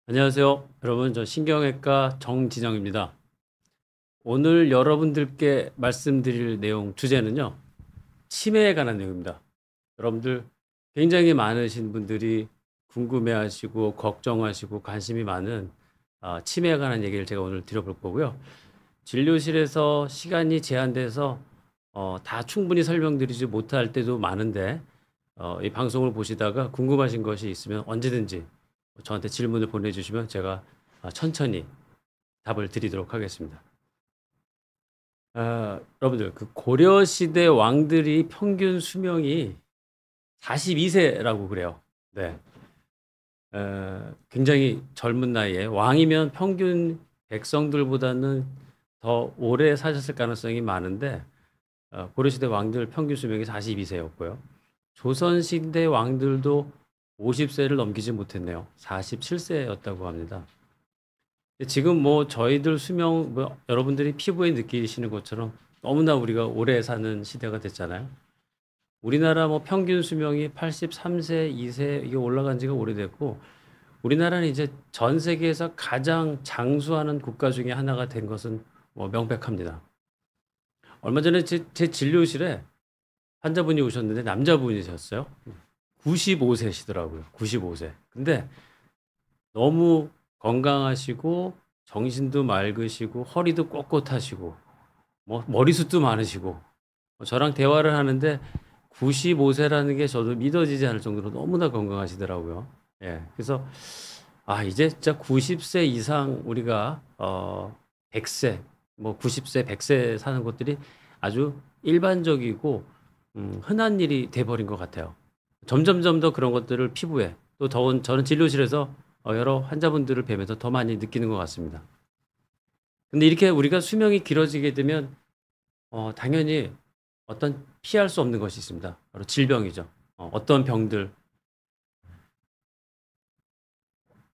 안녕하세요. 여러분, 저 신경외과 정진영입니다. 오늘 여러분들께 말씀드릴 내용 주제는요, 치매에 관한 내용입니다. 여러분들 굉장히 많으신 분들이 궁금해하시고 걱정하시고 관심이 많은 치매에 관한 얘기를 제가 오늘 드려볼 거고요. 진료실에서 시간이 제한돼서 다 충분히 설명드리지 못할 때도 많은데 이 방송을 보시다가 궁금하신 것이 있으면 언제든지 저한테 질문을 보내주시면 제가 천천히 답을 드리도록 하겠습니다. 여러분들 그 고려 시대 왕들이 평균 수명이 42세라고 그래요. 네. 굉장히 젊은 나이에 왕이면 평균 백성들보다는 더 오래 사셨을 가능성이 많은데 고려 시대 왕들 평균 수명이 42세였고요. 조선 시대 왕들도 50세를 넘기지 못했네요. 47세였다고 합니다. 지금 뭐 저희들 수명 여러분들이 피부에 느끼시는 것처럼 너무나 우리가 오래 사는 시대가 됐잖아요. 우리나라 뭐 평균 수명이 83세, 2세 이게 올라간 지가 오래됐고 우리나라는 이제 전 세계에서 가장 장수하는 국가 중에 하나가 된 것은 뭐 명백합니다. 얼마 전에 제 진료실에 환자분이 오셨는데 남자분이셨어요. 95세시더라고요. 95세. 근데 너무 건강하시고 정신도 맑으시고 허리도 꼿꼿하시고 뭐 머리숱도 많으시고 저랑 대화를 하는데 95세라는 게 저도 믿어지지 않을 정도로 너무나 건강하시더라고요. 예. 그래서 이제 진짜 90세 이상 우리가 100세 뭐 90세, 100세 사는 것들이 아주 일반적이고 흔한 일이 돼 버린 것 같아요. 점점점 더 그런 것들을 피부에 또 더운 저는 진료실에서 여러 환자분들을 뵈면서 더 많이 느끼는 것 같습니다. 근데 이렇게 우리가 수명이 길어지게 되면 당연히 어떤 피할 수 없는 것이 있습니다. 바로 질병이죠. 어떤 병들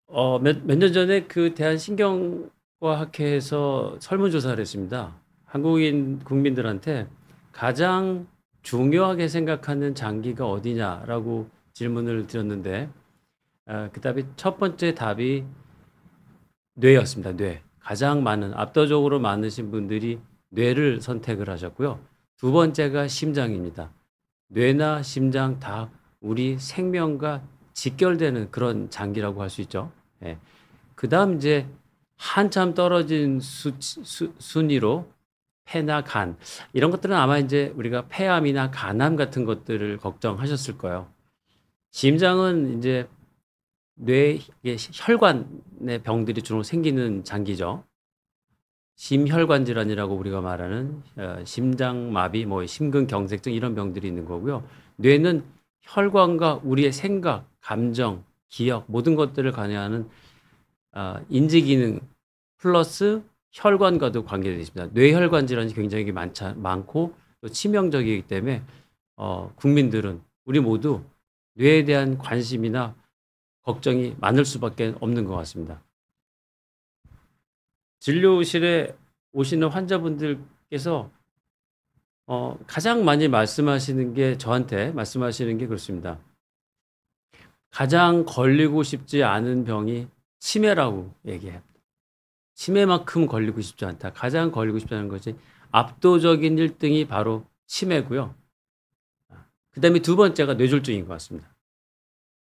몇 년 전에 그 대한신경과학회에서 설문조사를 했습니다. 한국인 국민들한테 가장 중요하게 생각하는 장기가 어디냐라고 질문을 드렸는데 그 답이 첫 번째 답이 뇌였습니다. 뇌. 가장 많은 압도적으로 많으신 분들이 뇌를 선택을 하셨고요. 두 번째가 심장입니다. 뇌나 심장 다 우리 생명과 직결되는 그런 장기라고 할 수 있죠. 예. 그다음 이제 한참 떨어진 순위로 폐나 간 이런 것들은 아마 이제 우리가 폐암이나 간암 같은 것들을 걱정하셨을 거예요. 심장은 이제 뇌 혈관의 병들이 주로 생기는 장기죠. 심혈관 질환이라고 우리가 말하는 심장마비, 뭐 심근경색증 이런 병들이 있는 거고요. 뇌는 혈관과 우리의 생각, 감정, 기억 모든 것들을 관여하는 인지 기능 플러스 혈관과도 관계되어 있습니다. 뇌혈관 질환이 굉장히 많고 또 치명적이기 때문에 국민들은 우리 모두 뇌에 대한 관심이나 걱정이 많을 수밖에 없는 것 같습니다. 진료실에 오시는 환자분들께서 가장 많이 말씀하시는 게 저한테 말씀하시는 게 그렇습니다. 가장 걸리고 싶지 않은 병이 치매라고 얘기해요. 치매만큼 걸리고 싶지 않다. 가장 걸리고 싶지 않은 것이 압도적인 1등이 바로 치매고요. 그다음에 두 번째가 뇌졸중인 것 같습니다.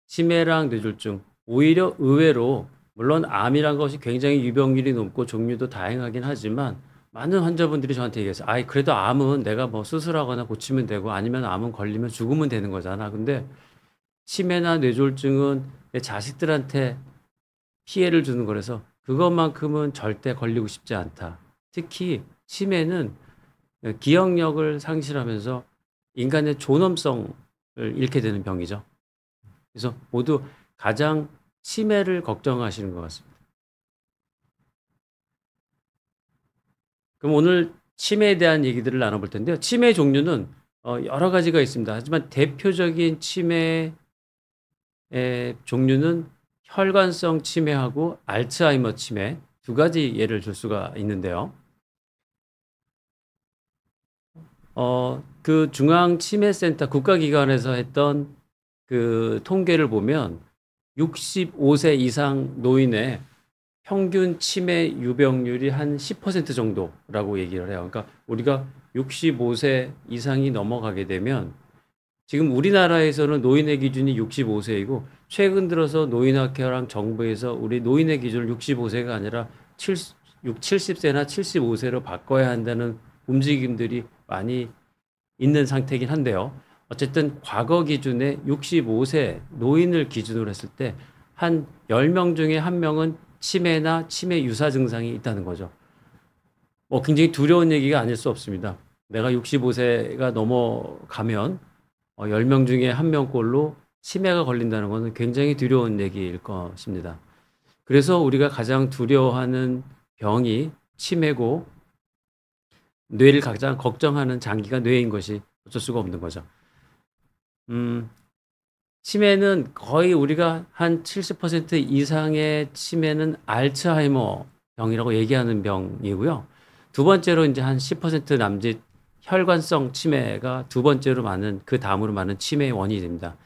치매랑 뇌졸중 오히려 의외로 물론 암이란 것이 굉장히 유병률이 높고 종류도 다양하긴 하지만 많은 환자분들이 저한테 얘기했어요. 아이 그래도 암은 내가 뭐 수술하거나 고치면 되고 아니면 암은 걸리면 죽으면 되는 거잖아. 근데 치매나 뇌졸중은 내 자식들한테 피해를 주는 거라서 그것만큼은 절대 걸리고 싶지 않다. 특히 치매는 기억력을 상실하면서 인간의 존엄성을 잃게 되는 병이죠. 그래서 모두 가장 치매를 걱정하시는 것 같습니다. 그럼 오늘 치매에 대한 얘기들을 나눠볼 텐데요. 치매 종류는 여러 가지가 있습니다. 하지만 대표적인 치매의 종류는 혈관성 치매하고 알츠하이머 치매 두 가지 예를 들 수가 있는데요. 그 중앙치매센터 국가기관에서 했던 그 통계를 보면 65세 이상 노인의 평균 치매 유병률이 한 10% 정도라고 얘기를 해요. 그러니까 우리가 65세 이상이 넘어가게 되면 지금 우리나라에서는 노인의 기준이 65세이고 최근 들어서 노인학회랑 정부에서 우리 노인의 기준을 65세가 아니라 70세나 75세로 바꿔야 한다는 움직임들이 많이 있는 상태이긴 한데요. 어쨌든 과거 기준에 65세 노인을 기준으로 했을 때 한 10명 중에 1명은 치매나 치매 유사 증상이 있다는 거죠. 굉장히 두려운 얘기가 아닐 수 없습니다. 내가 65세가 넘어가면 10명 중에 1명꼴로 치매가 걸린다는 것은 굉장히 두려운 얘기일 것입니다. 그래서 우리가 가장 두려워하는 병이 치매고 뇌를 가장 걱정하는 장기가 뇌인 것이 어쩔 수가 없는 거죠. 치매는 거의 우리가 한 70% 이상의 치매는 알츠하이머 병이라고 얘기하는 병이고요. 두 번째로 이제 한 10% 남짓 혈관성 치매가 두 번째로 많은, 그 다음으로 많은 치매의 원인이 됩니다.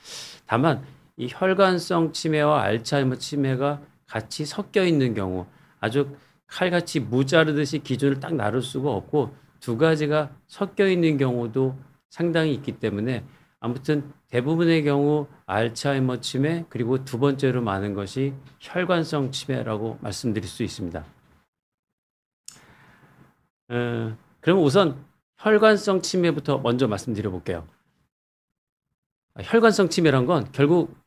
다만 이 혈관성 치매와 알츠하이머 치매가 같이 섞여 있는 경우, 아주 칼같이 무자르듯이 기준을 딱 나눌 수가 없고 두 가지가 섞여 있는 경우도 상당히 있기 때문에 아무튼 대부분의 경우 알츠하이머 치매, 그리고 두 번째로 많은 것이 혈관성 치매라고 말씀드릴 수 있습니다. 그럼 우선 혈관성 치매부터 먼저 말씀드려 볼게요. 혈관성 치매란 건 결국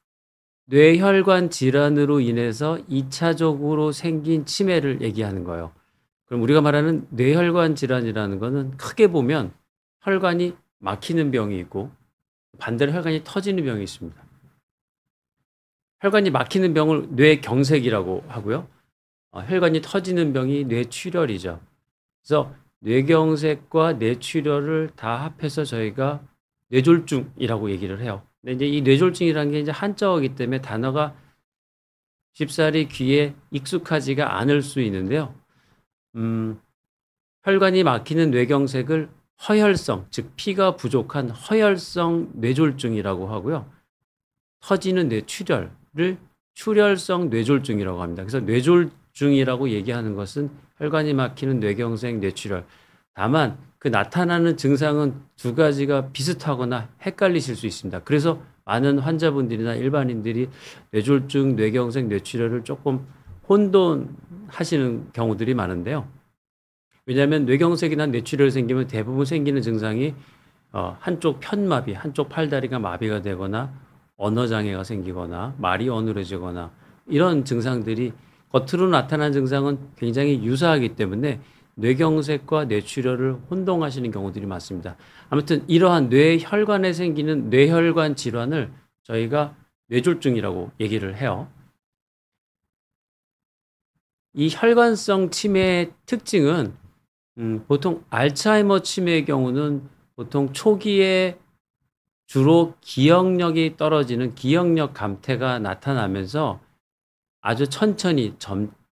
뇌혈관 질환으로 인해서 2차적으로 생긴 치매를 얘기하는 거예요. 그럼 우리가 말하는 뇌혈관 질환이라는 거는 크게 보면 혈관이 막히는 병이 있고 반대로 혈관이 터지는 병이 있습니다. 혈관이 막히는 병을 뇌경색이라고 하고요. 혈관이 터지는 병이 뇌출혈이죠. 그래서 뇌경색과 뇌출혈을 다 합해서 저희가 뇌졸중이라고 얘기를 해요. 근데 이제 이 뇌졸중이라는 게 이제 한자어이기 때문에 단어가 쉽사리 귀에 익숙하지가 않을 수 있는데요. 혈관이 막히는 뇌경색을 허혈성, 즉 피가 부족한 허혈성 뇌졸중이라고 하고요. 터지는 뇌출혈을 출혈성 뇌졸중이라고 합니다. 그래서 뇌졸중이라고 얘기하는 것은 혈관이 막히는 뇌경색, 뇌출혈. 다만 그 나타나는 증상은 두 가지가 비슷하거나 헷갈리실 수 있습니다. 그래서 많은 환자분들이나 일반인들이 뇌졸중, 뇌경색, 뇌출혈을 조금 혼돈하시는 경우들이 많은데요. 왜냐하면 뇌경색이나 뇌출혈이 생기면 대부분 생기는 증상이 한쪽 편마비, 한쪽 팔다리가 마비가 되거나 언어장애가 생기거나 말이 어눌해지거나 이런 증상들이 겉으로 나타난 증상은 굉장히 유사하기 때문에 뇌경색과 뇌출혈을 혼동하시는 경우들이 많습니다. 아무튼 이러한 뇌혈관에 생기는 뇌혈관 질환을 저희가 뇌졸중이라고 얘기를 해요. 이 혈관성 치매의 특징은 보통 알츠하이머 치매의 경우는 보통 초기에 주로 기억력이 떨어지는 기억력 감퇴가 나타나면서 아주 천천히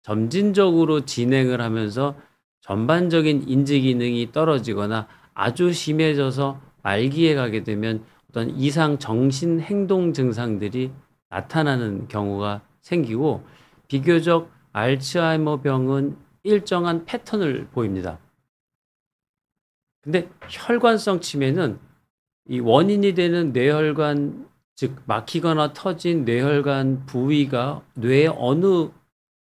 점진적으로 진행을 하면서 전반적인 인지 기능이 떨어지거나 아주 심해져서 말기에 가게 되면 어떤 이상 정신 행동 증상들이 나타나는 경우가 생기고, 비교적 알츠하이머 병은 일정한 패턴을 보입니다. 근데 혈관성 치매는 이 원인이 되는 뇌혈관, 즉 막히거나 터진 뇌혈관 부위가 뇌의 어느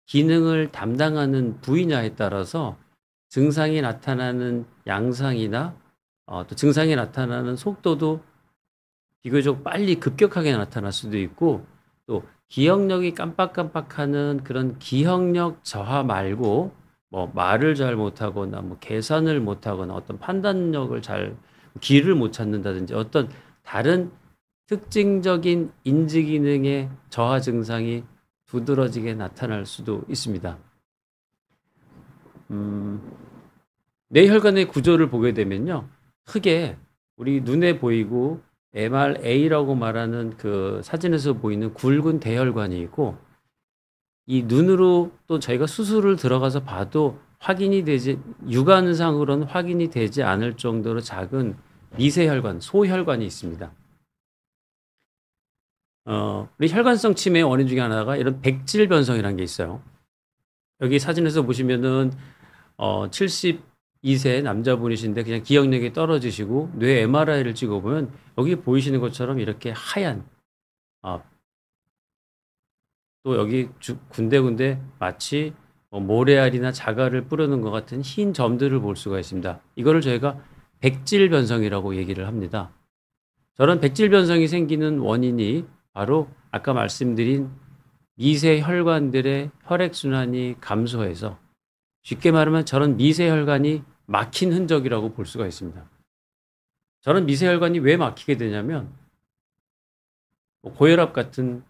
기능을 담당하는 부위냐에 따라서 증상이 나타나는 양상이나 또 증상이 나타나는 속도도 비교적 빨리 급격하게 나타날 수도 있고, 또 기억력이 깜빡깜빡하는 그런 기억력 저하 말고 뭐 말을 잘 못하거나 뭐 계산을 못하거나 어떤 판단력을 길을 못 찾는다든지 어떤 다른 특징적인 인지 기능의 저하 증상이 두드러지게 나타날 수도 있습니다. 뇌혈관의 구조를 보게 되면요, 크게 우리 눈에 보이고 MRA라고 말하는 그 사진에서 보이는 굵은 대혈관이 있고, 이 눈으로 또 저희가 수술을 들어가서 봐도 육안상으로는 확인이 되지 않을 정도로 작은 미세혈관, 소혈관이 있습니다. 우리 혈관성 치매의 원인 중에 하나가 이런 백질 변성이라는 게 있어요. 여기 사진에서 보시면은 72세 남자분이신데 그냥 기억력이 떨어지시고 뇌 MRI를 찍어 보면 여기 보이시는 것처럼 이렇게 하얀 아 또 여기 군데군데 마치 모래알이나 자갈을 뿌려 놓은 것 같은 흰 점들을 볼 수가 있습니다. 이거를 저희가 백질 변성이라고 얘기를 합니다. 저런 백질 변성이 생기는 원인이 바로 아까 말씀드린 미세 혈관들의 혈액 순환이 감소해서 쉽게 말하면 저런 미세 혈관이 막힌 흔적이라고 볼 수가 있습니다. 저런 미세 혈관이 왜 막히게 되냐면 고혈압 같은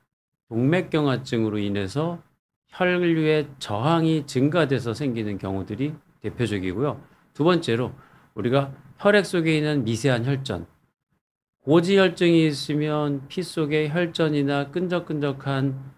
동맥경화증으로 인해서 혈류의 저항이 증가돼서 생기는 경우들이 대표적이고요. 두 번째로 우리가 혈액 속에 있는 미세한 혈전, 고지혈증이 있으면 피 속에 혈전이나 끈적끈적한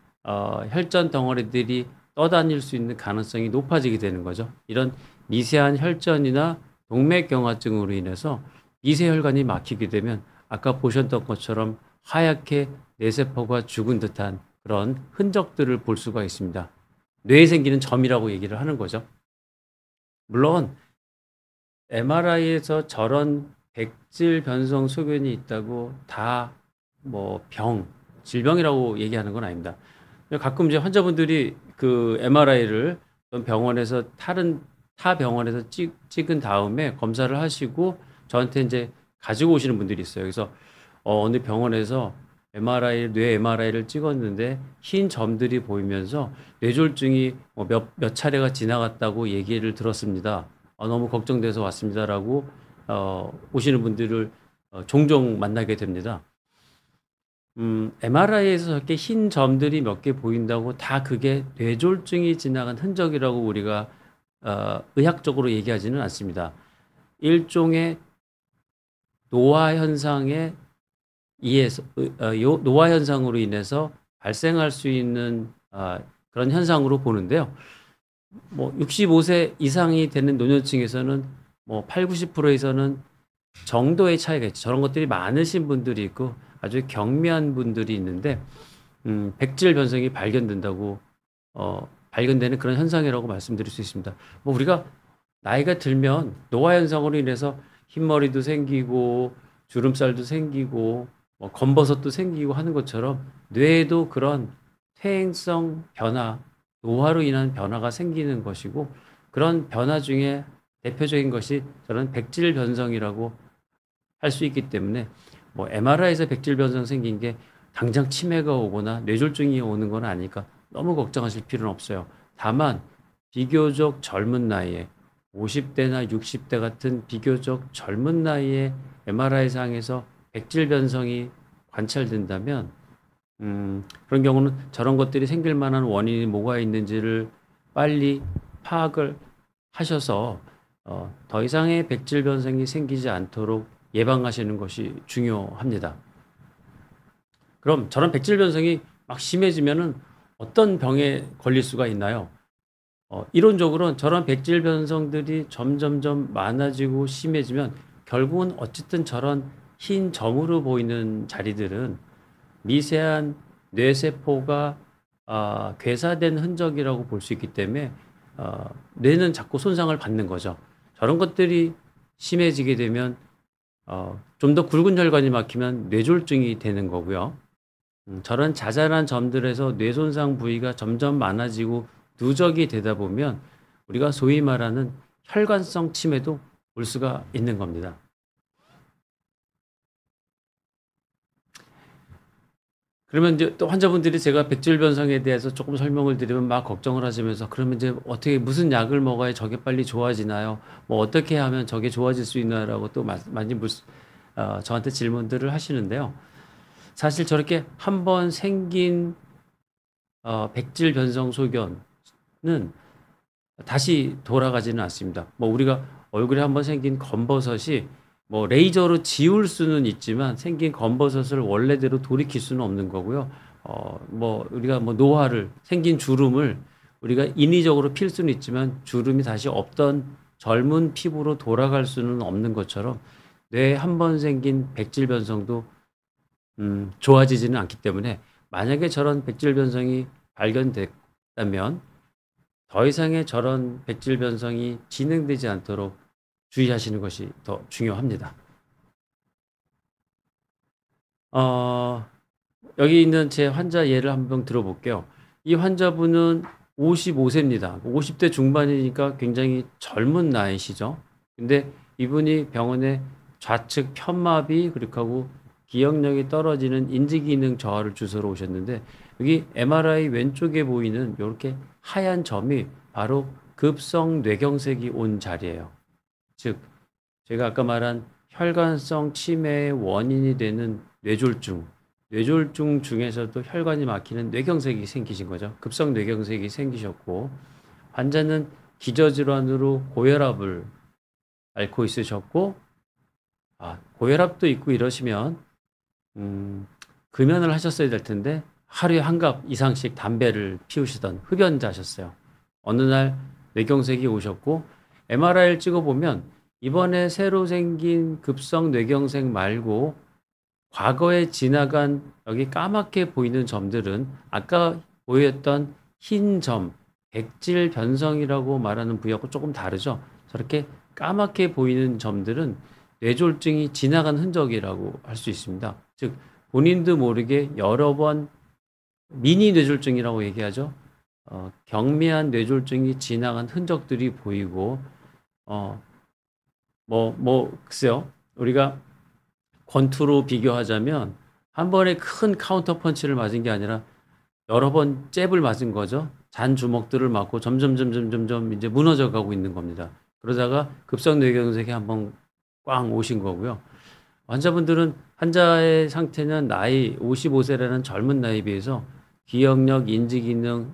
혈전 덩어리들이 떠다닐 수 있는 가능성이 높아지게 되는 거죠. 이런 미세한 혈전이나 동맥경화증으로 인해서 미세혈관이 막히게 되면 아까 보셨던 것처럼 하얗게 뇌세포가 죽은 듯한 그런 흔적들을 볼 수가 있습니다. 뇌에 생기는 점이라고 얘기를 하는 거죠. 물론 MRI에서 저런 백질 변성 소견이 있다고 다 질병이라고 얘기하는 건 아닙니다. 가끔 이제 환자분들이 그 MRI를 병원에서 타 병원에서 찍은 다음에 검사를 하시고 저한테 이제 가지고 오시는 분들이 있어요. 그래서 어느 병원에서 뇌 MRI를 찍었는데 흰 점들이 보이면서 뇌졸중이 몇 차례가 지나갔다고 얘기를 들었습니다. 너무 걱정돼서 왔습니다라고 오시는 분들을 종종 만나게 됩니다. MRI에서 이렇게 흰 점들이 몇 개 보인다고 다 그게 뇌졸중이 지나간 흔적이라고 우리가 의학적으로 얘기하지는 않습니다. 일종의 노화 현상에 노화 현상으로 인해서 발생할 수 있는 그런 현상으로 보는데요. 65세 이상이 되는 노년층에서는 8, 90%에서는 정도의 차이가 있죠. 저런 것들이 많으신 분들이 있고 아주 경미한 분들이 있는데 백질 변성이 발견된다고 발견되는 그런 현상이라고 말씀드릴 수 있습니다. 우리가 나이가 들면 노화 현상으로 인해서 흰머리도 생기고 주름살도 생기고 검버섯도 생기고 하는 것처럼 뇌에도 그런 퇴행성 변화, 노화로 인한 변화가 생기는 것이고 그런 변화 중에 대표적인 것이 저는 백질 변성이라고 할 수 있기 때문에 MRI에서 백질 변성 생긴 게 당장 치매가 오거나 뇌졸중이 오는 건 아니니까 너무 걱정하실 필요는 없어요. 다만 비교적 젊은 나이에 50대나 60대 같은 비교적 젊은 나이에 MRI상에서 백질 변성이 관찰된다면 그런 경우는 저런 것들이 생길 만한 원인이 뭐가 있는지를 빨리 파악을 하셔서 더 이상의 백질 변성이 생기지 않도록 예방하시는 것이 중요합니다. 그럼 저런 백질 변성이 막 심해지면은 어떤 병에 걸릴 수가 있나요? 이론적으로는 저런 백질 변성들이 점점점 많아지고 심해지면 결국은 어쨌든 저런 흰 점으로 보이는 자리들은 미세한 뇌세포가 괴사된 흔적이라고 볼 수 있기 때문에 뇌는 자꾸 손상을 받는 거죠. 저런 것들이 심해지게 되면 좀 더 굵은 혈관이 막히면 뇌졸중이 되는 거고요. 저런 자잘한 점들에서 뇌손상 부위가 점점 많아지고 누적이 되다 보면 우리가 소위 말하는 혈관성 치매도 올 수가 있는 겁니다. 그러면 이제 또 환자분들이 제가 백질 변성에 대해서 조금 설명을 드리면 막 걱정을 하시면서 그러면 이제 어떻게 무슨 약을 먹어야 저게 빨리 좋아지나요? 어떻게 하면 저게 좋아질 수 있나라고 또 많이 저한테 질문들을 하시는데요. 사실 저렇게 한번 생긴 백질 변성 소견은 다시 돌아가지는 않습니다. 우리가 얼굴에 한번 생긴 검버섯이 레이저로 지울 수는 있지만 생긴 검버섯을 원래대로 돌이킬 수는 없는 거고요. 우리가 노화를 생긴 주름을 우리가 인위적으로 필 수는 있지만 주름이 다시 없던 젊은 피부로 돌아갈 수는 없는 것처럼 뇌에 한번 생긴 백질 변성도 좋아지지는 않기 때문에 만약에 저런 백질 변성이 발견됐다면 더 이상의 저런 백질 변성이 진행되지 않도록 주의하시는 것이 더 중요합니다. 어, 여기 있는 제 환자 예를 한번 들어볼게요. 이 환자분은 55세입니다. 50대 중반이니까 굉장히 젊은 나이시죠. 근데 이분이 병원에 좌측 편마비 그리고 하고 기억력이 떨어지는 인지기능 저하를 주소로 오셨는데 여기 MRI 왼쪽에 보이는 이렇게 하얀 점이 바로 급성 뇌경색이 온 자리예요. 즉 제가 아까 말한 혈관성 치매의 원인이 되는 뇌졸중 중에서도 혈관이 막히는 뇌경색이 생기신 거죠. 급성 뇌경색이 생기셨고 환자는 기저질환으로 고혈압을 앓고 있으셨고 고혈압도 있고 이러시면 금연을 하셨어야 될 텐데 하루에 한 갑 이상씩 담배를 피우시던 흡연자셨어요. 어느 날 뇌경색이 오셨고 MRI를 찍어보면 이번에 새로 생긴 급성 뇌경색 말고 과거에 지나간 여기 까맣게 보이는 점들은 아까 보였던 흰 점, 백질 변성이라고 말하는 부위하고 조금 다르죠. 저렇게 까맣게 보이는 점들은 뇌졸중이 지나간 흔적이라고 할 수 있습니다. 즉 본인도 모르게 여러 번 미니 뇌졸중이라고 얘기하죠. 경미한 뇌졸중이 지나간 흔적들이 보이고 글쎄요. 우리가 권투로 비교하자면 한 번에 큰 카운터 펀치를 맞은 게 아니라 여러 번 잽을 맞은 거죠. 잔 주먹들을 맞고 점점 이제 무너져 가고 있는 겁니다. 그러다가 급성 뇌경색이 한번 꽝 오신 거고요. 환자의 상태는 나이 55세라는 젊은 나이에 비해서 기억력, 인지기능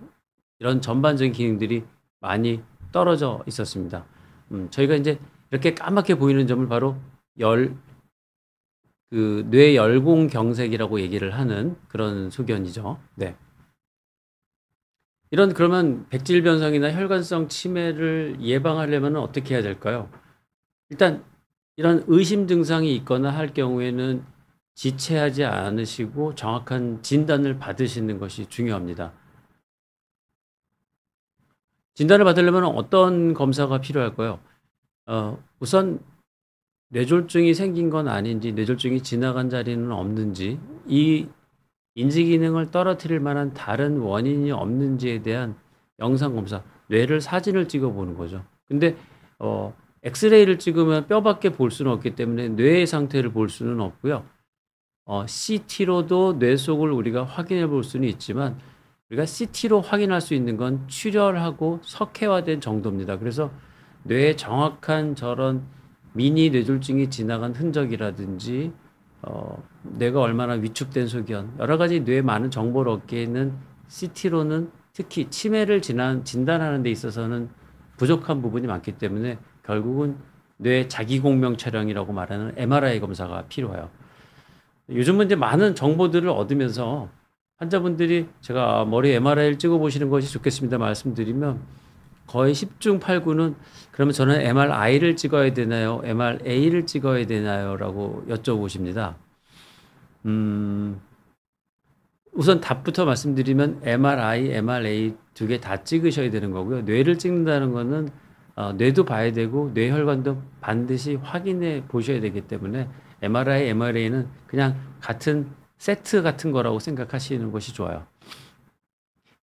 이런 전반적인 기능들이 많이 떨어져 있었습니다. 저희가 이제 이렇게 까맣게 보이는 점을 바로 뇌열공 경색이라고 얘기를 하는 그런 소견이죠. 네. 그러면 백질 변성이나 혈관성 치매를 예방하려면 어떻게 해야 될까요? 일단 이런 의심 증상이 있거나 할 경우에는 지체하지 않으시고 정확한 진단을 받으시는 것이 중요합니다. 진단을 받으려면 어떤 검사가 필요할까요? 우선 뇌졸중이 생긴 건 아닌지, 뇌졸중이 지나간 자리는 없는지, 이 인지기능을 떨어뜨릴 만한 다른 원인이 없는지에 대한 영상검사, 뇌를 사진을 찍어보는 거죠. 근데 엑스레이를 찍으면 뼈밖에 볼 수는 없기 때문에 뇌의 상태를 볼 수는 없고요. CT로도 뇌 속을 우리가 확인해 볼 수는 있지만 우리가 CT로 확인할 수 있는 건 출혈하고 석회화된 정도입니다. 그래서 뇌의 정확한 저런 미니 뇌졸중이 지나간 흔적이라든지 뇌가 얼마나 위축된 소견 여러 가지 뇌에 많은 정보를 얻기에는 CT로는 특히 치매를 진단하는 데 있어서는 부족한 부분이 많기 때문에 결국은 뇌 자기공명 촬영이라고 말하는 MRI 검사가 필요해요. 요즘은 이제 많은 정보들을 얻으면서 환자분들이 제가 머리 MRI를 찍어보시는 것이 좋겠습니다 말씀드리면 거의 10중 8구는 그러면 저는 MRI를 찍어야 되나요? MRA를 찍어야 되나요? 라고 여쭤보십니다. 우선 답부터 말씀드리면 MRI, MRA 두 개 다 찍으셔야 되는 거고요. 뇌를 찍는다는 거는 뇌도 봐야 되고 뇌혈관도 반드시 확인해 보셔야 되기 때문에 MRI, MRA는 그냥 같은 세트 같은 거라고 생각하시는 것이 좋아요.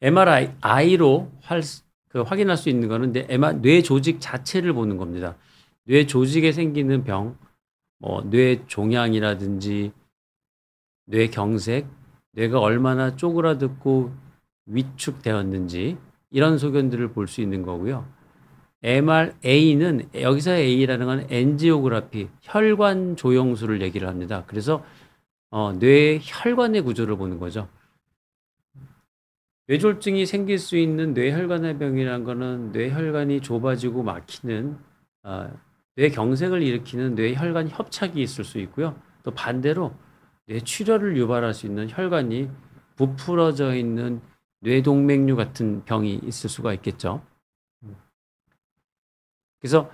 MRI로 확인할 수 있는 거는 이제 뇌 조직 자체를 보는 겁니다. 뇌 조직에 생기는 병, 뇌 종양이라든지 뇌 경색, 뇌가 얼마나 쪼그라들고 위축되었는지 이런 소견들을 볼 수 있는 거고요. MRA는 여기서 A라는 건 엔지오그라피, 혈관 조영수를 얘기를 합니다. 그래서 뇌의 혈관의 구조를 보는 거죠. 뇌졸중이 생길 수 있는 뇌혈관의 병이라는 거는 뇌혈관이 좁아지고 막히는 뇌경색을 일으키는 뇌혈관 협착이 있을 수 있고요. 또 반대로 뇌출혈을 유발할 수 있는 혈관이 부풀어져 있는 뇌동맥류 같은 병이 있을 수가 있겠죠. 그래서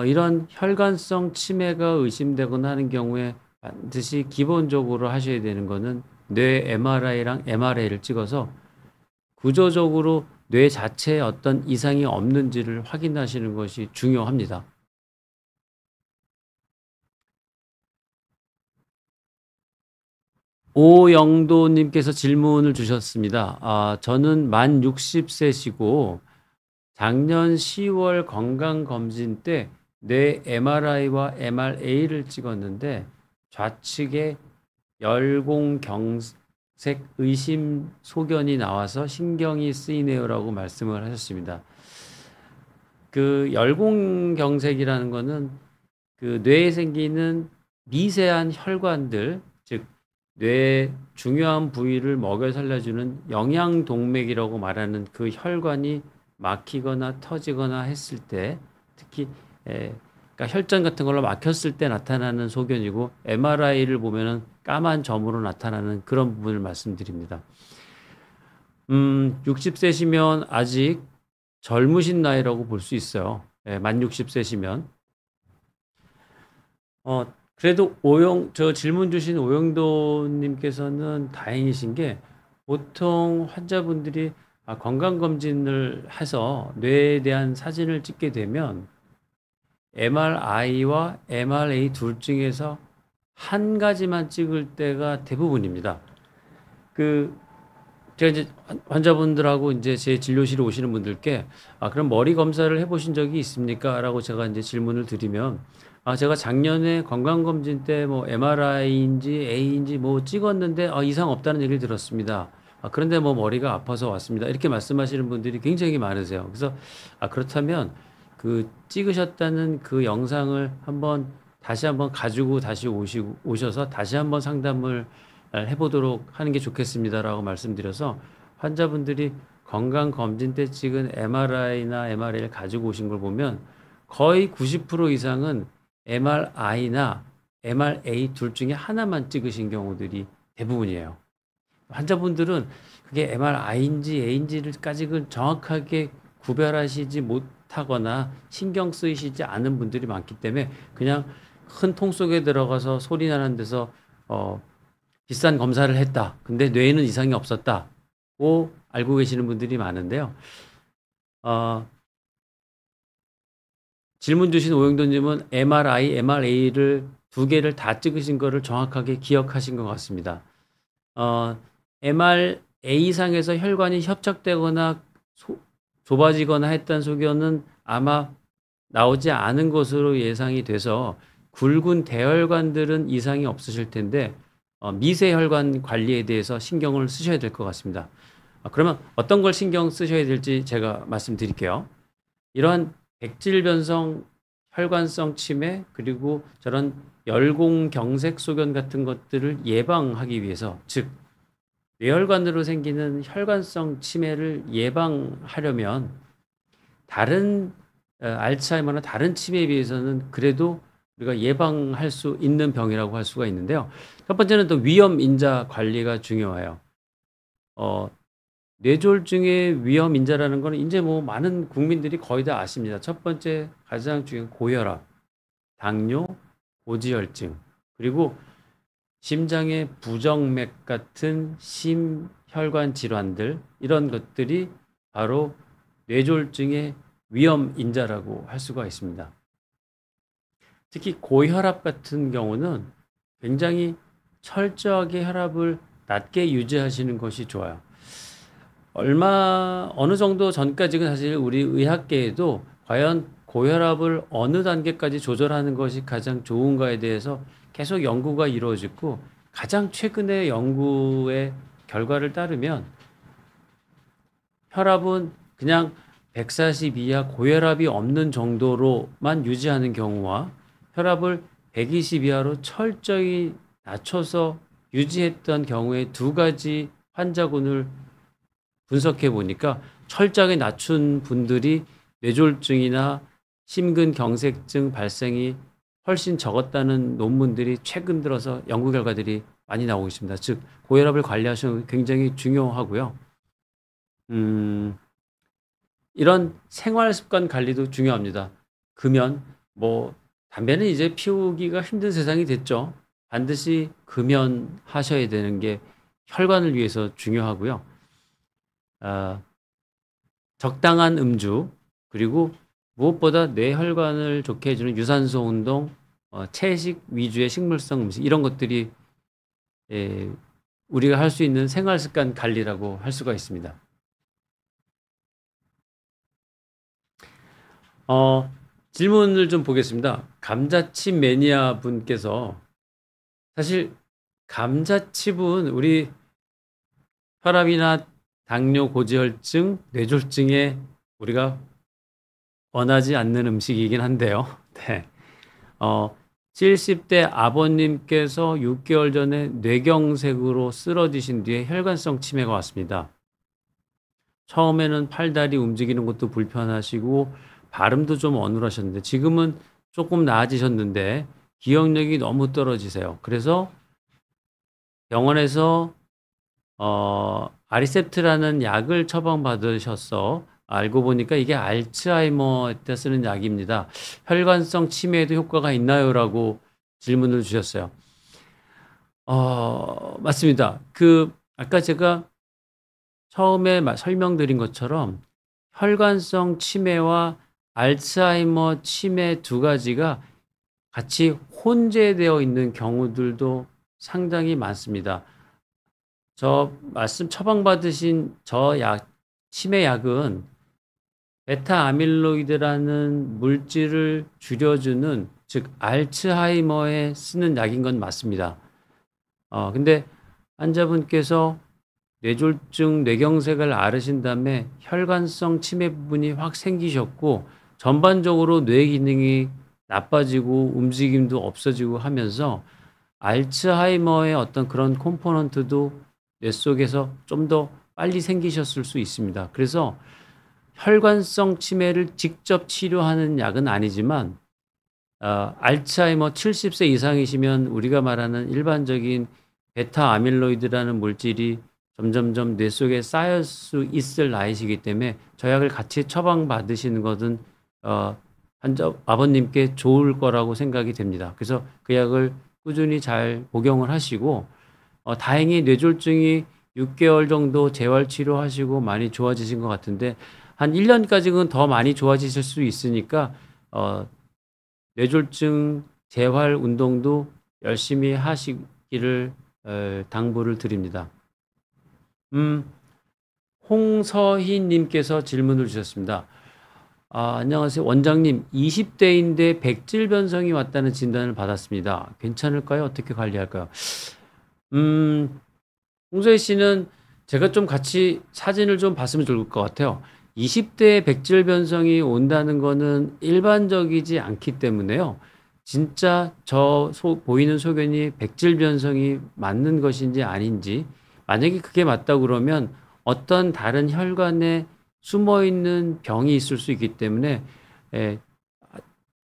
이런 혈관성 치매가 의심되거나 하는 경우에 반드시 기본적으로 하셔야 되는 거는 뇌 MRI랑 MRA를 찍어서 구조적으로 뇌 자체에 어떤 이상이 없는지를 확인하시는 것이 중요합니다. 오영도 님께서 질문을 주셨습니다. 저는 만 60세시고 작년 10월 건강검진 때 뇌 MRI와 MRA를 찍었는데 좌측에 열공경색 의심 소견이 나와서 신경이 쓰이네요라고 말씀을 하셨습니다. 그 열공경색이라는 거는 그 뇌에 생기는 미세한 혈관들, 즉 뇌의 중요한 부위를 먹여 살려주는 영양동맥이라고 말하는 그 혈관이 막히거나 터지거나 했을 때, 특히 그러니까 혈전 같은 걸로 막혔을 때 나타나는 소견이고, MRI를 보면은 까만 점으로 나타나는 그런 부분을 말씀드립니다. 60세시면 아직 젊으신 나이라고 볼 수 있어요. 만 60세시면. 그래도 저 질문 주신 오영도님께서는 다행이신 게, 보통 환자분들이 건강검진을 해서 뇌에 대한 사진을 찍게 되면 MRI와 MRA 둘 중에서 한 가지만 찍을 때가 대부분입니다. 제가 이제 환자분들하고 이제 제 진료실에 오시는 분들께 그럼 머리 검사를 해보신 적이 있습니까? 라고 제가 이제 질문을 드리면 제가 작년에 건강검진 때 뭐 MRI인지 A인지 뭐 찍었는데 이상 없다는 얘기를 들었습니다. 그런데 뭐 머리가 아파서 왔습니다. 이렇게 말씀하시는 분들이 굉장히 많으세요. 그래서 그렇다면 그 찍으셨다는 그 영상을 다시 한번 가지고 다시 오셔서 다시 한번 상담을 해보도록 하는 게 좋겠습니다라고 말씀드려서, 환자분들이 건강검진 때 찍은 MRI나 MRA를 가지고 오신 걸 보면 거의 90% 이상은 MRI나 MRA 둘 중에 하나만 찍으신 경우들이 대부분이에요. 환자분들은 그게 MRI인지 A인지까지 정확하게 구별하시지 못하거나 신경 쓰이시지 않은 분들이 많기 때문에 그냥 큰 통 속에 들어가서 소리 나는 데서 비싼 검사를 했다, 근데 뇌에는 이상이 없었다고 알고 계시는 분들이 많은데요. 질문 주신 오영도님은 MRI, MRA를 두 개를 다 찍으신 거를 정확하게 기억하신 것 같습니다. MRA상에서 혈관이 협착되거나 좁아지거나 했던 소견은 아마 나오지 않은 것으로 예상이 돼서 굵은 대혈관들은 이상이 없으실 텐데 미세혈관 관리에 대해서 신경을 쓰셔야 될 것 같습니다. 그러면 어떤 걸 신경 쓰셔야 될지 제가 말씀드릴게요. 이러한 백질변성, 혈관성 치매, 그리고 저런 열공경색 소견 같은 것들을 예방하기 위해서, 즉 뇌혈관으로 생기는 혈관성 치매를 예방하려면 다른 알츠하이머나 다른 치매에 비해서는 그래도 우리가 예방할 수 있는 병이라고 할 수가 있는데요. 첫 번째는 또 위험 인자 관리가 중요해요. 뇌졸중의 위험 인자라는 거는 이제 뭐 많은 국민들이 거의 다 아십니다. 첫 번째 가장 중요한 고혈압, 당뇨, 고지혈증, 그리고 심장의 부정맥 같은 심혈관 질환들, 이런 것들이 바로 뇌졸중의 위험 인자라고 할 수가 있습니다. 특히 고혈압 같은 경우는 굉장히 철저하게 혈압을 낮게 유지하시는 것이 좋아요. 어느 정도 전까지는 사실 우리 의학계에도 과연 고혈압을 어느 단계까지 조절하는 것이 가장 좋은가에 대해서 계속 연구가 이루어지고, 가장 최근의 연구의 결과를 따르면 혈압은 그냥 140 이하 고혈압이 없는 정도로만 유지하는 경우와 혈압을 120 이하로 철저히 낮춰서 유지했던 경우의 두 가지 환자군을 분석해 보니까 철저하게 낮춘 분들이 뇌졸중이나 심근경색증 발생이 훨씬 적었다는 논문들이 최근 들어서 연구 결과들이 많이 나오고 있습니다. 즉 고혈압을 관리하시는 게 굉장히 중요하고요. 이런 생활 습관 관리도 중요합니다. 금연, 담배는 이제 피우기가 힘든 세상이 됐죠. 반드시 금연하셔야 되는 게 혈관을 위해서 중요하고요. 아, 적당한 음주, 그리고 무엇보다 뇌혈관을 좋게 해주는 유산소 운동, 채식 위주의 식물성 음식, 이런 것들이 예, 우리가 할 수 있는 생활 습관 관리라고 할 수가 있습니다. 질문을 좀 보겠습니다. 감자칩 매니아 분께서, 사실 감자칩은 우리 혈압이나 당뇨, 고지혈증, 뇌졸중에 우리가 원하지 않는 음식이긴 한데요. 네. 어, 70대 아버님께서 6개월 전에 뇌경색으로 쓰러지신 뒤에 혈관성 치매가 왔습니다. 처음에는 팔다리 움직이는 것도 불편하시고 발음도 좀 어눌하셨는데 지금은 조금 나아지셨는데 기억력이 너무 떨어지세요. 그래서 병원에서 아리셉트라는 약을 처방받으셔서 알고 보니까 이게 알츠하이머 때 쓰는 약입니다. 혈관성 치매에도 효과가 있나요? 라고 질문을 주셨어요. 맞습니다. 아까 제가 처음에 설명드린 것처럼 혈관성 치매와 알츠하이머 치매 두 가지가 같이 혼재되어 있는 경우들도 상당히 많습니다. 처방받으신 치매 약은 베타 아밀로이드라는 물질을 줄여주는, 즉 알츠하이머에 쓰는 약인 건 맞습니다. 근데 환자분께서 뇌졸중, 뇌경색을 앓으신 다음에 혈관성 치매 부분이 확 생기셨고 전반적으로 뇌 기능이 나빠지고 움직임도 없어지고 하면서 알츠하이머의 어떤 그런 컴포넌트도 뇌 속에서 좀 더 빨리 생기셨을 수 있습니다. 그래서 혈관성 치매를 직접 치료하는 약은 아니지만 알츠하이머 70세 이상이시면 우리가 말하는 일반적인 베타 아밀로이드라는 물질이 점점점 뇌 속에 쌓일 수 있을 나이시기 때문에 저 약을 같이 처방받으시는 것은 환자 아버님께 좋을 거라고 생각이 됩니다. 그래서 그 약을 꾸준히 잘 복용을 하시고 다행히 뇌졸중이 6개월 정도 재활 치료하시고 많이 좋아지신 것 같은데 한 1년까지는 더 많이 좋아지실 수 있으니까 뇌졸중 재활 운동도 열심히 하시기를 당부를 드립니다. 홍서희 님께서 질문을 주셨습니다. 안녕하세요. 원장님, 20대인데 백질 변성이 왔다는 진단을 받았습니다. 괜찮을까요? 어떻게 관리할까요? 홍서희 씨는 제가 좀 같이 사진을 좀 봤으면 좋을 것 같아요. 20대에 백질 변성이 온다는 거는 일반적이지 않기 때문에요. 진짜 보이는 소견이 백질 변성이 맞는 것인지 아닌지, 만약에 그게 맞다 그러면 어떤 다른 혈관에 숨어 있는 병이 있을 수 있기 때문에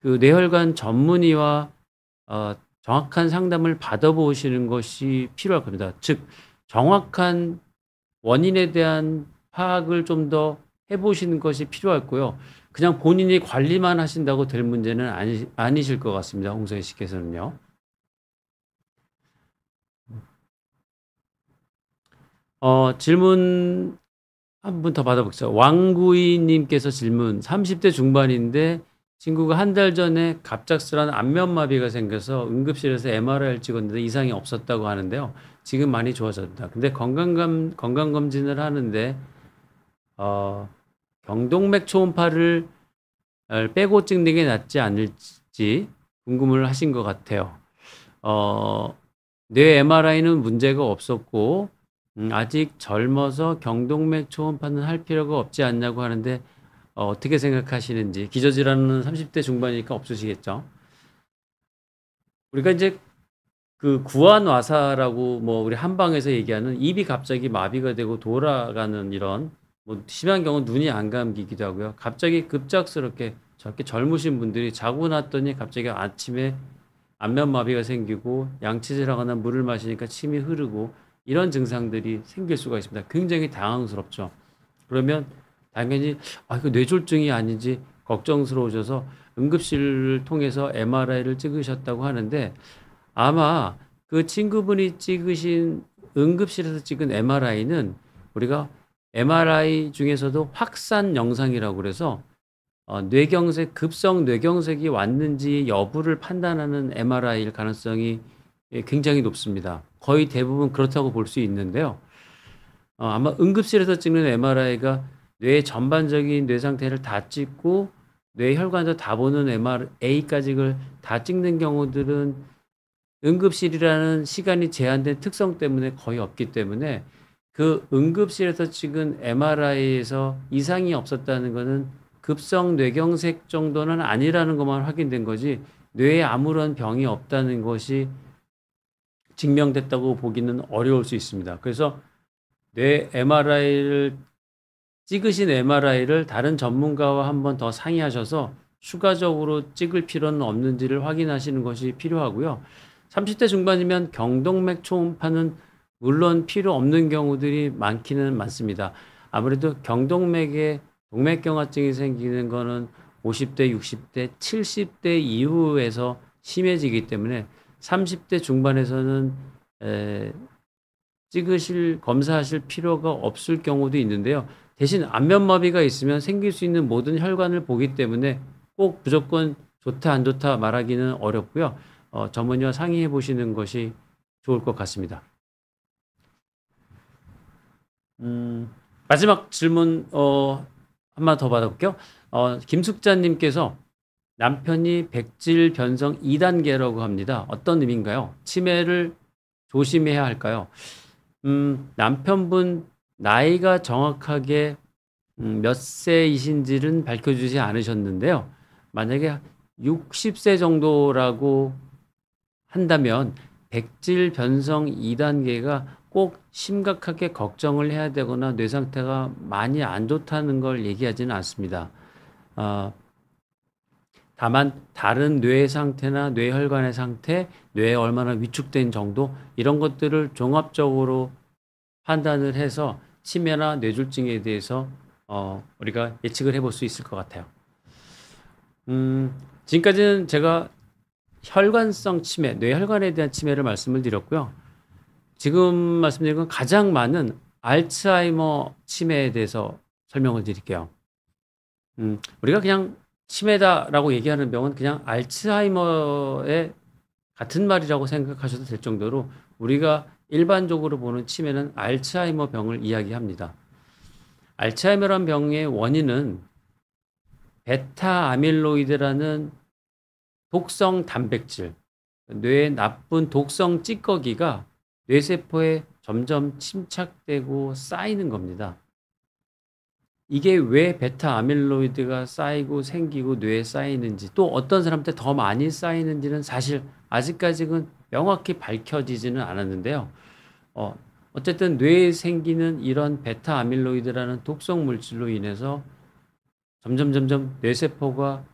그 뇌혈관 전문의와 정확한 상담을 받아보시는 것이 필요할 겁니다. 즉 정확한 원인에 대한 파악을 좀 더 해보시는 것이 필요하고요. 그냥 본인이 관리만 하신다고 될 문제는 아니실 것 같습니다. 홍서희 씨께서는요. 질문 한 분 더 받아보겠습니다. 왕구이님께서 질문, 30대 중반인데 친구가 한 달 전에 갑작스런 안면마비가 생겨서 응급실에서 MRI를 찍었는데 이상이 없었다고 하는데요. 지금 많이 좋아졌다. 근데 건강검진을 하는데 경동맥 초음파를 빼고 찍는 게 낫지 않을지 궁금을 하신 것 같아요. 뇌 MRI는 문제가 없었고 아직 젊어서 경동맥 초음파는 할 필요가 없지 않냐고 하는데 어떻게 생각하시는지. 기저질환은 30대 중반이니까 없으시겠죠. 우리가 이제 그 구안와사라고 우리 한방에서 얘기하는 입이 갑자기 마비가 되고 돌아가는 이런 심한 경우는 눈이 안 감기기도 하고요. 갑자기 급작스럽게 저렇게 젊으신 분들이 자고 났더니 갑자기 아침에 안면마비가 생기고 양치질하거나 물을 마시니까 침이 흐르고 이런 증상들이 생길 수가 있습니다. 굉장히 당황스럽죠. 그러면 당연히 이거 뇌졸중이 아닌지 걱정스러우셔서 응급실을 통해서 MRI를 찍으셨다고 하는데 아마 그 친구분이 찍으신 응급실에서 찍은 MRI는 우리가 MRI 중에서도 확산 영상이라고 그래서 뇌경색, 급성 뇌경색이 왔는지 여부를 판단하는 MRI일 가능성이 굉장히 높습니다. 거의 대부분 그렇다고 볼 수 있는데요. 아마 응급실에서 찍는 MRI가 뇌의 전반적인 뇌 상태를 다 찍고 뇌혈관도 다 보는 MRA까지를 다 찍는 경우들은 응급실이라는 시간이 제한된 특성 때문에 거의 없기 때문에 그 응급실에서 찍은 MRI에서 이상이 없었다는 것은 급성 뇌경색 정도는 아니라는 것만 확인된 거지 뇌에 아무런 병이 없다는 것이 증명됐다고 보기는 어려울 수 있습니다. 그래서 뇌 MRI를 찍으신 MRI를 다른 전문가와 한번 더 상의하셔서 추가적으로 찍을 필요는 없는지를 확인하시는 것이 필요하고요. 30대 중반이면 경동맥 초음파는 물론 필요 없는 경우들이 많기는 많습니다. 아무래도 경동맥에 동맥경화증이 생기는 거는 50대, 60대, 70대 이후에서 심해지기 때문에 30대 중반에서는 검사하실 필요가 없을 경우도 있는데요. 대신 안면마비가 있으면 생길 수 있는 모든 혈관을 보기 때문에 꼭 무조건 좋다 안 좋다 말하기는 어렵고요. 전문의와 상의해 보시는 것이 좋을 것 같습니다. 마지막 질문 한번 더 받아볼게요. 김숙자님께서 남편이 백질 변성 2단계라고 합니다. 어떤 의미인가요? 치매를 조심해야 할까요? 남편분 나이가 정확하게 몇 세이신지는 밝혀주지 않으셨는데요. 만약에 60세 정도라고 한다면 백질 변성 2단계가 꼭 심각하게 걱정을 해야 되거나 뇌 상태가 많이 안 좋다는 걸 얘기하지는 않습니다. 다만 다른 뇌 상태나 뇌혈관의 상태, 뇌에 얼마나 위축된 정도 이런 것들을 종합적으로 판단을 해서 치매나 뇌졸중에 대해서 우리가 예측을 해볼 수 있을 것 같아요. 지금까지는 제가 혈관성 치매, 뇌혈관에 대한 치매를 말씀을 드렸고요. 지금 말씀드린 건 가장 많은 알츠하이머 치매에 대해서 설명을 드릴게요. 우리가 그냥 치매다라고 얘기하는 병은 그냥 알츠하이머의 같은 말이라고 생각하셔도 될 정도로 우리가 일반적으로 보는 치매는 알츠하이머 병을 이야기합니다. 알츠하이머란 병의 원인은 베타 아밀로이드라는 독성 단백질, 뇌에 나쁜 독성 찌꺼기가 뇌세포에 점점 침착되고 쌓이는 겁니다. 이게 왜 베타 아밀로이드가 쌓이고 생기고 뇌에 쌓이는지 또 어떤 사람한테 더 많이 쌓이는지는 사실 아직까지는 명확히 밝혀지지는 않았는데요. 어쨌든 뇌에 생기는 이런 베타 아밀로이드라는 독성 물질로 인해서 점점 뇌세포가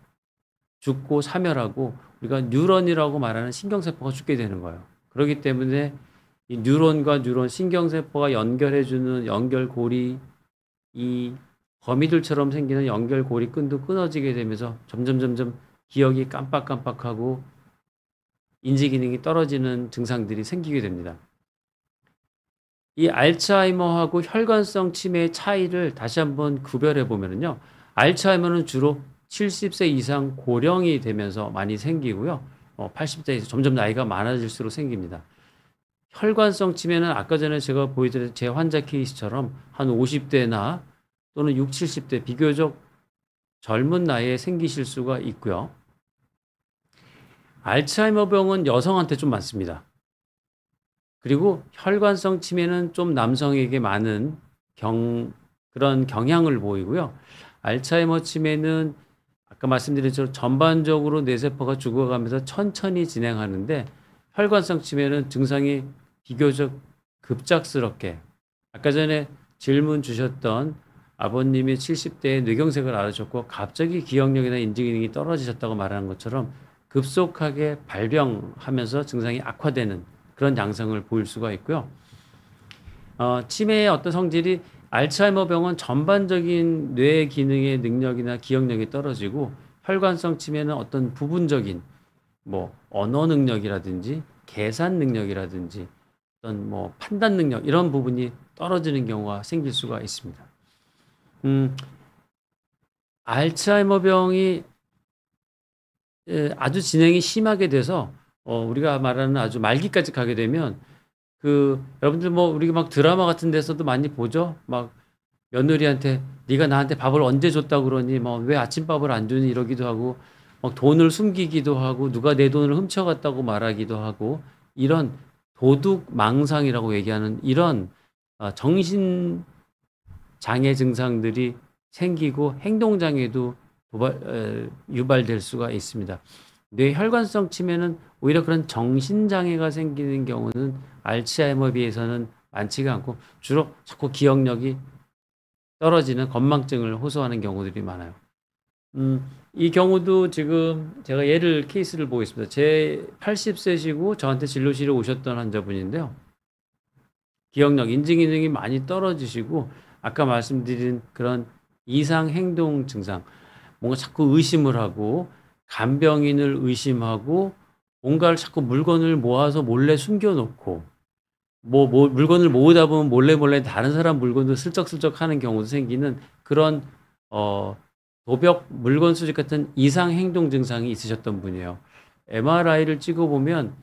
죽고 사멸하고 우리가 뉴런이라고 말하는 신경세포가 죽게 되는 거예요. 그렇기 때문에 이 뉴런과 뉴런 신경세포가 연결해주는 연결고리 이 거미줄처럼 생기는 연결고리 끈도 끊어지게 되면서 점점 기억이 깜빡깜빡하고 인지기능이 떨어지는 증상들이 생기게 됩니다. 이 알츠하이머하고 혈관성 치매의 차이를 다시 한번 구별해 보면요. 알츠하이머는 주로 70세 이상 고령이 되면서 많이 생기고요. 80대에서 점점 나이가 많아질수록 생깁니다. 혈관성 치매는 아까 전에 제가 보여드린 제 환자 케이스처럼 한 50대나 또는 60, 70대 비교적 젊은 나이에 생기실 수가 있고요. 알츠하이머 병은 여성한테 좀 많습니다. 그리고 혈관성 치매는 좀 남성에게 많은 그런 경향을 보이고요. 알츠하이머 치매는 아까 말씀드린 것처럼 전반적으로 뇌세포가 죽어가면서 천천히 진행하는데 혈관성 치매는 증상이 비교적 급작스럽게 아까 전에 질문 주셨던 아버님이 70대에 뇌경색을 앓으셨고 갑자기 기억력이나 인지기능이 떨어지셨다고 말하는 것처럼 급속하게 발병하면서 증상이 악화되는 그런 양상을 보일 수가 있고요. 치매의 어떤 성질이 알츠하이머 병은 전반적인 뇌 기능의 능력이나 기억력이 떨어지고 혈관성 치매는 어떤 부분적인 언어 능력이라든지 계산 능력이라든지 어떤 뭐 판단 능력 이런 부분이 떨어지는 경우가 생길 수가 있습니다. 알츠하이머병이 아주 진행이 심하게 돼서 우리가 말하는 아주 말기까지 가게 되면 여러분들 뭐 우리가 막 드라마 같은 데서도 많이 보죠. 막 며느리한테 네가 나한테 밥을 언제 줬다고 그러니 뭐 왜 아침밥을 안 주니 이러기도 하고 막 돈을 숨기기도 하고 누가 내 돈을 훔쳐갔다고 말하기도 하고 이런 도둑 망상이라고 얘기하는 이런 정신 장애 증상들이 생기고 행동 장애도 유발될 수가 있습니다. 뇌혈관성 치매는 오히려 그런 정신 장애가 생기는 경우는 알츠하이머에 비해서는 많지가 않고 주로 자꾸 기억력이 떨어지는 건망증을 호소하는 경우들이 많아요. 이 경우도 지금 제가 케이스를 보고 있습니다. 제 80세시고 저한테 진료실에 오셨던 환자분인데요. 기억력, 인지기능이 많이 떨어지시고 아까 말씀드린 그런 이상 행동 증상, 뭔가 자꾸 의심을 하고 간병인을 의심하고 뭔가를 자꾸 물건을 모아서 몰래 숨겨놓고 물건을 모으다 보면 몰래 다른 사람 물건도 슬쩍슬쩍 하는 경우도 생기는 그런 도벽 물건 수집 같은 이상 행동 증상이 있으셨던 분이에요. MRI를 찍어보면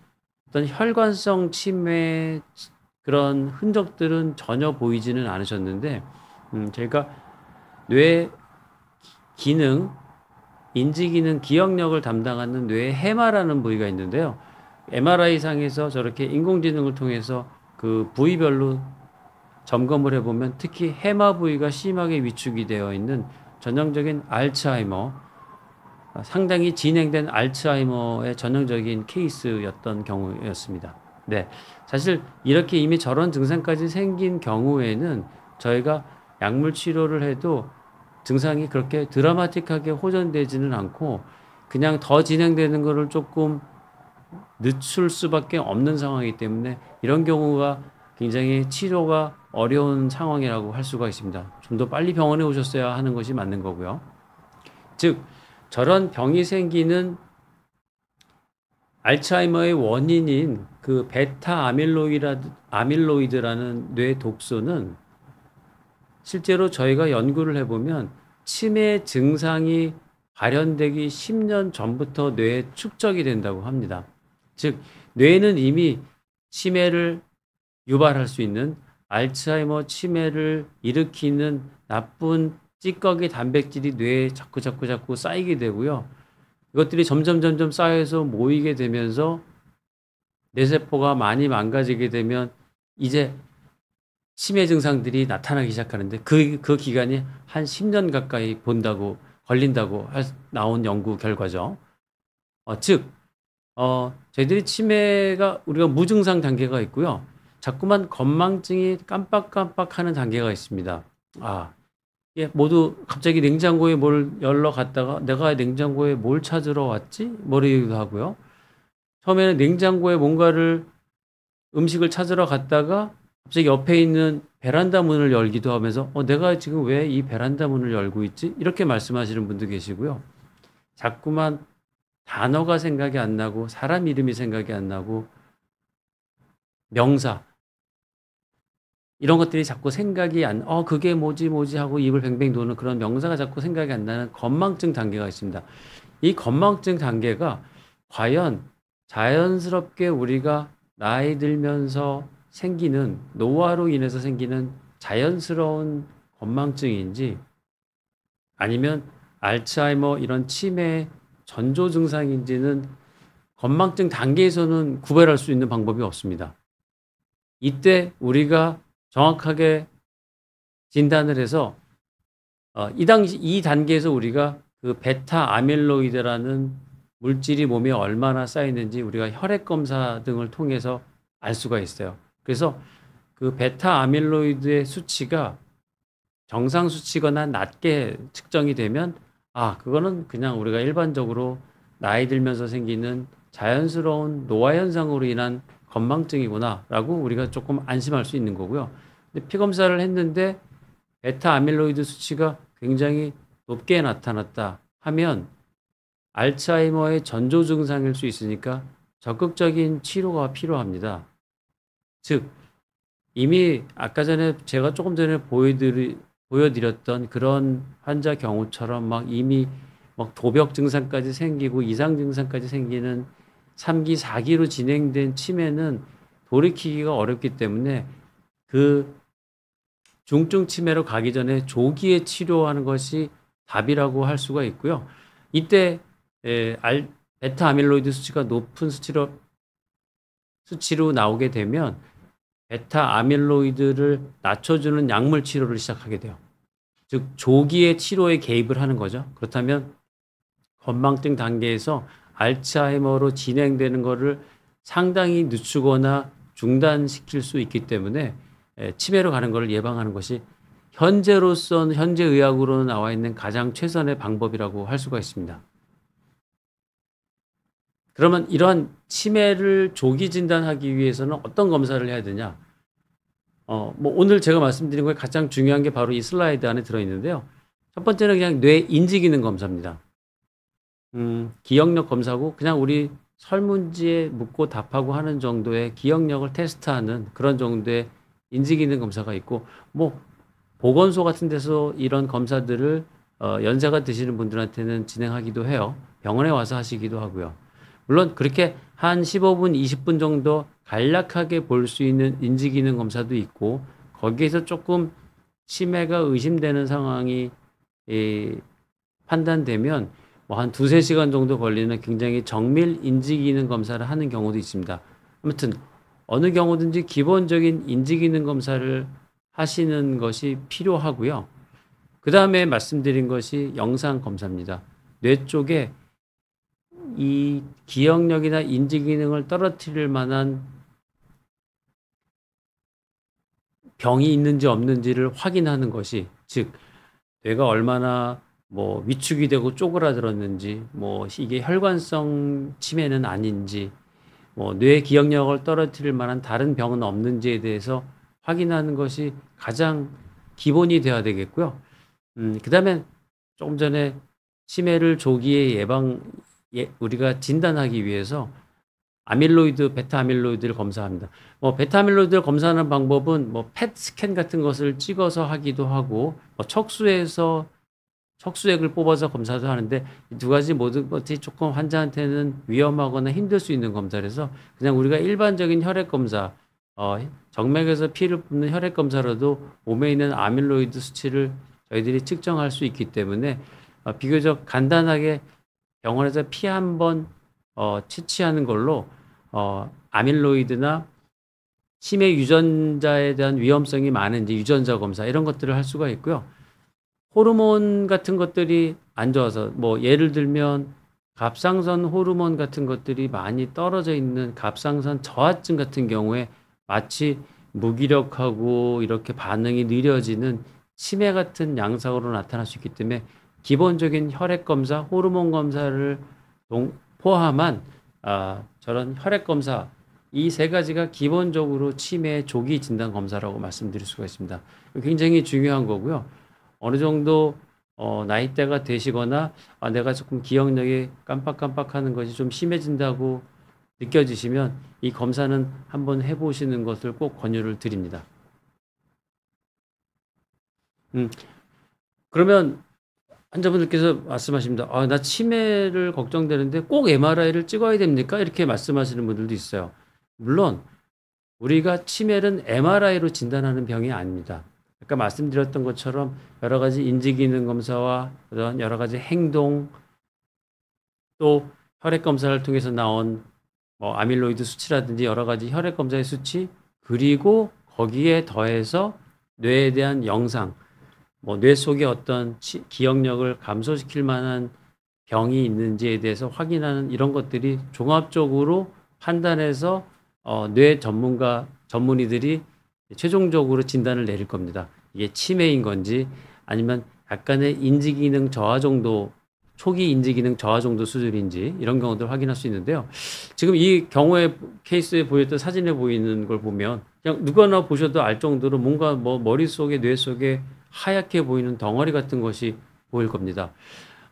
어떤 혈관성 치매 그런 흔적들은 전혀 보이지는 않으셨는데 제가 뇌 기능, 인지 기능, 기억력을 담당하는 뇌의 해마라는 부위가 있는데요. MRI 상에서 저렇게 인공지능을 통해서 그 부위별로 점검을 해보면 특히 해마 부위가 심하게 위축이 되어 있는 전형적인 알츠하이머, 상당히 진행된 알츠하이머의 전형적인 케이스였던 경우였습니다. 네, 사실 이렇게 이미 저런 증상까지 생긴 경우에는 저희가 약물 치료를 해도 증상이 그렇게 드라마틱하게 호전되지는 않고 그냥 더 진행되는 것을 조금 늦출 수밖에 없는 상황이기 때문에 이런 경우가 굉장히 치료가 어려운 상황이라고 할 수가 있습니다. 좀 더 빨리 병원에 오셨어야 하는 것이 맞는 거고요. 즉 저런 병이 생기는 알츠하이머의 원인인 그 베타 아밀로이드라는 뇌 독소는 실제로 저희가 연구를 해보면 치매 증상이 발현되기 10년 전부터 뇌에 축적이 된다고 합니다. 즉 뇌는 이미 치매를 유발할 수 있는 알츠하이머 치매를 일으키는 나쁜 찌꺼기 단백질이 뇌에 자꾸 쌓이게 되고요. 이것들이 점점 쌓여서 모이게 되면서 뇌세포가 많이 망가지게 되면 이제 치매 증상들이 나타나기 시작하는데 그 기간이 한 10년 가까이 걸린다고 나온 연구 결과죠. 즉 저희들이 치매가 우리가 무증상 단계가 있고요. 자꾸만 건망증이 깜빡깜빡하는 단계가 있습니다. 예, 모두 갑자기 냉장고에 뭘 열러 갔다가 내가 냉장고에 뭘 찾으러 왔지? 이러기도 하고요. 처음에는 냉장고에 음식을 찾으러 갔다가 갑자기 옆에 있는 베란다 문을 열기도 하면서 내가 지금 왜 이 베란다 문을 열고 있지? 이렇게 말씀하시는 분도 계시고요. 자꾸만 단어가 생각이 안 나고 사람 이름이 생각이 안 나고 명사 이런 것들이 자꾸 생각이 그게 뭐지 하고 입을 뱅뱅 도는 그런 명사가 자꾸 생각이 안 나는 건망증 단계가 있습니다. 이 건망증 단계가 과연 자연스럽게 우리가 나이 들면서 생기는 노화로 인해서 생기는 자연스러운 건망증인지 아니면 알츠하이머 이런 치매 전조 증상인지는 건망증 단계에서는 구별할 수 있는 방법이 없습니다. 이때 우리가 정확하게 진단을 해서 이 단계에서 우리가 그 베타 아밀로이드라는 물질이 몸에 얼마나 쌓이는지 우리가 혈액 검사 등을 통해서 알 수가 있어요. 그래서 그 베타 아밀로이드의 수치가 정상 수치거나 낮게 측정이 되면 그거는 그냥 우리가 일반적으로 나이 들면서 생기는 자연스러운 노화 현상으로 인한 건망증이구나라고 우리가 조금 안심할 수 있는 거고요. 근데 피 검사를 했는데 베타 아밀로이드 수치가 굉장히 높게 나타났다 하면 알츠하이머의 전조 증상일 수 있으니까 적극적인 치료가 필요합니다. 즉 이미 아까 전에 제가 조금 전에 보여드렸던 그런 환자 경우처럼 막 이미 막 도벽 증상까지 생기고 이상 증상까지 생기는 3기, 4기로 진행된 치매는 돌이키기가 어렵기 때문에 그 중증 치매로 가기 전에 조기에 치료하는 것이 답이라고 할 수가 있고요. 이때 베타 아밀로이드 수치가 높은 수치로 나오게 되면 베타 아밀로이드를 낮춰주는 약물 치료를 시작하게 돼요. 즉 조기에 치료에 개입을 하는 거죠. 그렇다면 건망증 단계에서 알츠하이머로 진행되는 것을 상당히 늦추거나 중단시킬 수 있기 때문에 치매로 가는 것을 예방하는 것이 현재 의학으로 나와 있는 가장 최선의 방법이라고 할 수가 있습니다. 그러면 이러한 치매를 조기 진단하기 위해서는 어떤 검사를 해야 되냐? 오늘 제가 말씀드린 거에 가장 중요한 게 바로 이 슬라이드 안에 들어있는데요. 첫 번째는 그냥 뇌 인지 기능 검사입니다. 기억력 검사고 그냥 우리 설문지에 묻고 답하고 하는 정도의 기억력을 테스트하는 그런 정도의 인지 기능 검사가 있고 보건소 같은 데서 이런 검사들을 연세가 드시는 분들한테는 진행하기도 해요. 병원에 와서 하시기도 하고요. 물론 그렇게 한 15분, 20분 정도 간략하게 볼 수 있는 인지 기능 검사도 있고 거기에서 조금 치매가 의심되는 상황이 판단되면 한 2-3시간 정도 걸리는 굉장히 정밀 인지 기능 검사를 하는 경우도 있습니다. 아무튼 어느 경우든지 기본적인 인지 기능 검사를 하시는 것이 필요하고요. 그 다음에 말씀드린 것이 영상 검사입니다. 뇌 쪽에 이 기억력이나 인지 기능을 떨어뜨릴 만한 병이 있는지 없는지를 확인하는 것이, 즉 뇌가 얼마나 위축이 되고 쪼그라들었는지, 이게 혈관성 치매는 아닌지, 뇌 기억력을 떨어뜨릴 만한 다른 병은 없는지에 대해서 확인하는 것이 가장 기본이 되어야 되겠고요. 그 다음에 조금 전에 치매를 조기에 우리가 진단하기 위해서 베타 아밀로이드를 검사합니다. 베타 아밀로이드를 검사하는 방법은 펫 스캔 같은 것을 찍어서 하기도 하고, 척수액을 뽑아서 검사도 하는데, 이 두 가지 모든 것이 조금 환자한테는 위험하거나 힘들 수 있는 검사라서 그냥 우리가 일반적인 혈액 검사, 정맥에서 피를 뿜는 혈액 검사로도 몸에 있는 아밀로이드 수치를 저희들이 측정할 수 있기 때문에 비교적 간단하게 병원에서 피 한 번 채취하는 걸로 아밀로이드나 치매 유전자에 대한 위험성이 많은지 유전자 검사 이런 것들을 할 수가 있고요. 호르몬 같은 것들이 안 좋아서 예를 들면 갑상선 호르몬 같은 것들이 많이 떨어져 있는 갑상선 저하증 같은 경우에 마치 무기력하고 이렇게 반응이 느려지는 치매 같은 양상으로 나타날 수 있기 때문에 기본적인 혈액 검사, 호르몬 검사를 포함한 저런 혈액 검사, 이 세 가지가 기본적으로 치매 조기 진단 검사라고 말씀드릴 수가 있습니다. 굉장히 중요한 거고요. 어느 정도 나이대가 되시거나 내가 조금 기억력이 깜빡깜빡하는 것이 좀 심해진다고 느껴지시면 이 검사는 한번 해보시는 것을 꼭 권유를 드립니다. 그러면 환자분들께서 말씀하십니다. 나 치매를 걱정되는데 꼭 MRI를 찍어야 됩니까? 이렇게 말씀하시는 분들도 있어요. 물론 우리가 치매는 MRI로 진단하는 병이 아닙니다. 아까 말씀드렸던 것처럼 여러 가지 인지기능 검사와 그런 여러 가지 행동, 또 혈액 검사를 통해서 나온 아밀로이드 수치라든지 여러 가지 혈액 검사의 수치, 그리고 거기에 더해서 뇌에 대한 영상, 뇌 속에 어떤 기억력을 감소시킬 만한 병이 있는지에 대해서 확인하는 이런 것들이 종합적으로 판단해서 뇌 전문의들이 최종적으로 진단을 내릴 겁니다. 이게 치매인 건지 아니면 약간의 인지기능 저하 정도, 초기 인지기능 저하 정도 수준인지 이런 경우들 확인할 수 있는데요. 지금 이 경우에 케이스에 보였던 사진에 보이는 걸 보면 그냥 누구나 보셔도 알 정도로 뭔가 머릿속에 뇌 속에 하얗게 보이는 덩어리 같은 것이 보일 겁니다.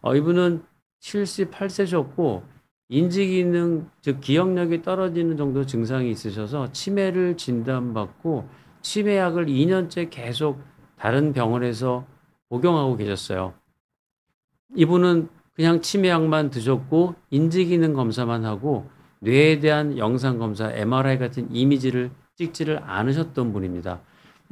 이분은 78세셨고 인지 기능, 즉 기억력이 떨어지는 정도 증상이 있으셔서 치매를 진단받고 치매약을 2년째 계속 다른 병원에서 복용하고 계셨어요. 이분은 그냥 치매약만 드셨고 인지 기능 검사만 하고 뇌에 대한 영상 검사, MRI 같은 이미지를 찍지를 않으셨던 분입니다.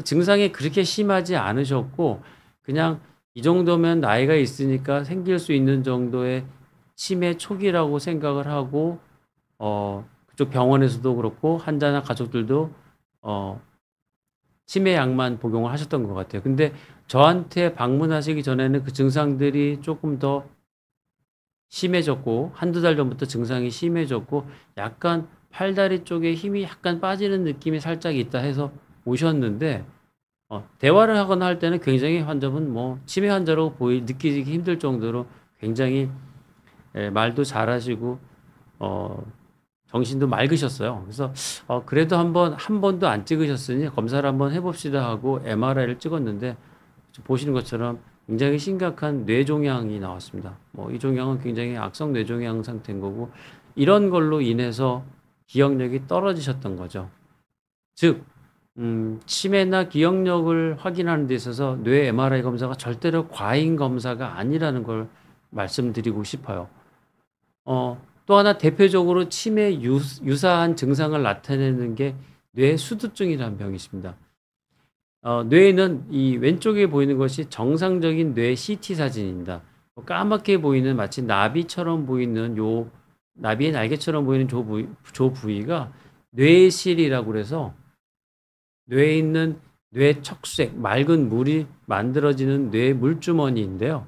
증상이 그렇게 심하지 않으셨고 그냥 이 정도면 나이가 있으니까 생길 수 있는 정도의 치매 초기라고 생각을 하고 그쪽 병원에서도 그렇고 환자나 가족들도 어 치매약만 복용을 하셨던 것 같아요. 근데 저한테 방문하시기 전에는 그 증상들이 조금 더 심해졌고 한두 달 전부터 증상이 심해졌고 약간 팔다리 쪽에 힘이 약간 빠지는 느낌이 살짝 있다 해서 오셨는데 대화를 하거나 할 때는 굉장히 환자분 뭐 치매 환자로 느끼기 힘들 정도로 굉장히 말도 잘하시고 어 정신도 맑으셨어요. 그래서 그래도 한 번도 안 찍으셨으니 검사를 한번 해 봅시다 하고 MRI를 찍었는데 보시는 것처럼 굉장히 심각한 뇌종양이 나왔습니다. 이 종양은 굉장히 악성 뇌종양 상태인 거고 이런 걸로 인해서 기억력이 떨어지셨던 거죠. 즉 치매나 기억력을 확인하는 데 있어서 뇌 MRI 검사가 절대로 과잉 검사가 아니라는 걸 말씀드리고 싶어요. 또 하나 대표적으로 치매 유사한 증상을 나타내는 게 뇌수두증이라는 병이 있습니다. 뇌에는 이 왼쪽에 보이는 것이 정상적인 뇌 CT 사진입니다. 까맣게 보이는 마치 나비처럼 보이는 나비의 날개처럼 보이는 조 부위가 뇌실이라고 그래서 뇌에 있는 뇌 척수액, 맑은 물이 만들어지는 뇌 물주머니인데요.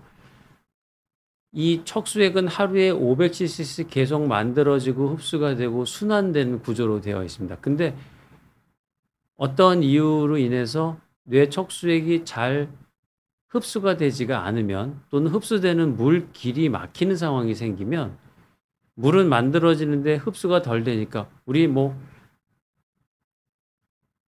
이 척수액은 하루에 500cc씩 계속 만들어지고 흡수가 되고 순환되는 구조로 되어 있습니다. 근데 어떤 이유로 인해서 뇌 척수액이 잘 흡수가 되지가 않으면 또는 흡수되는 물 길이 막히는 상황이 생기면 물은 만들어지는데 흡수가 덜 되니까 우리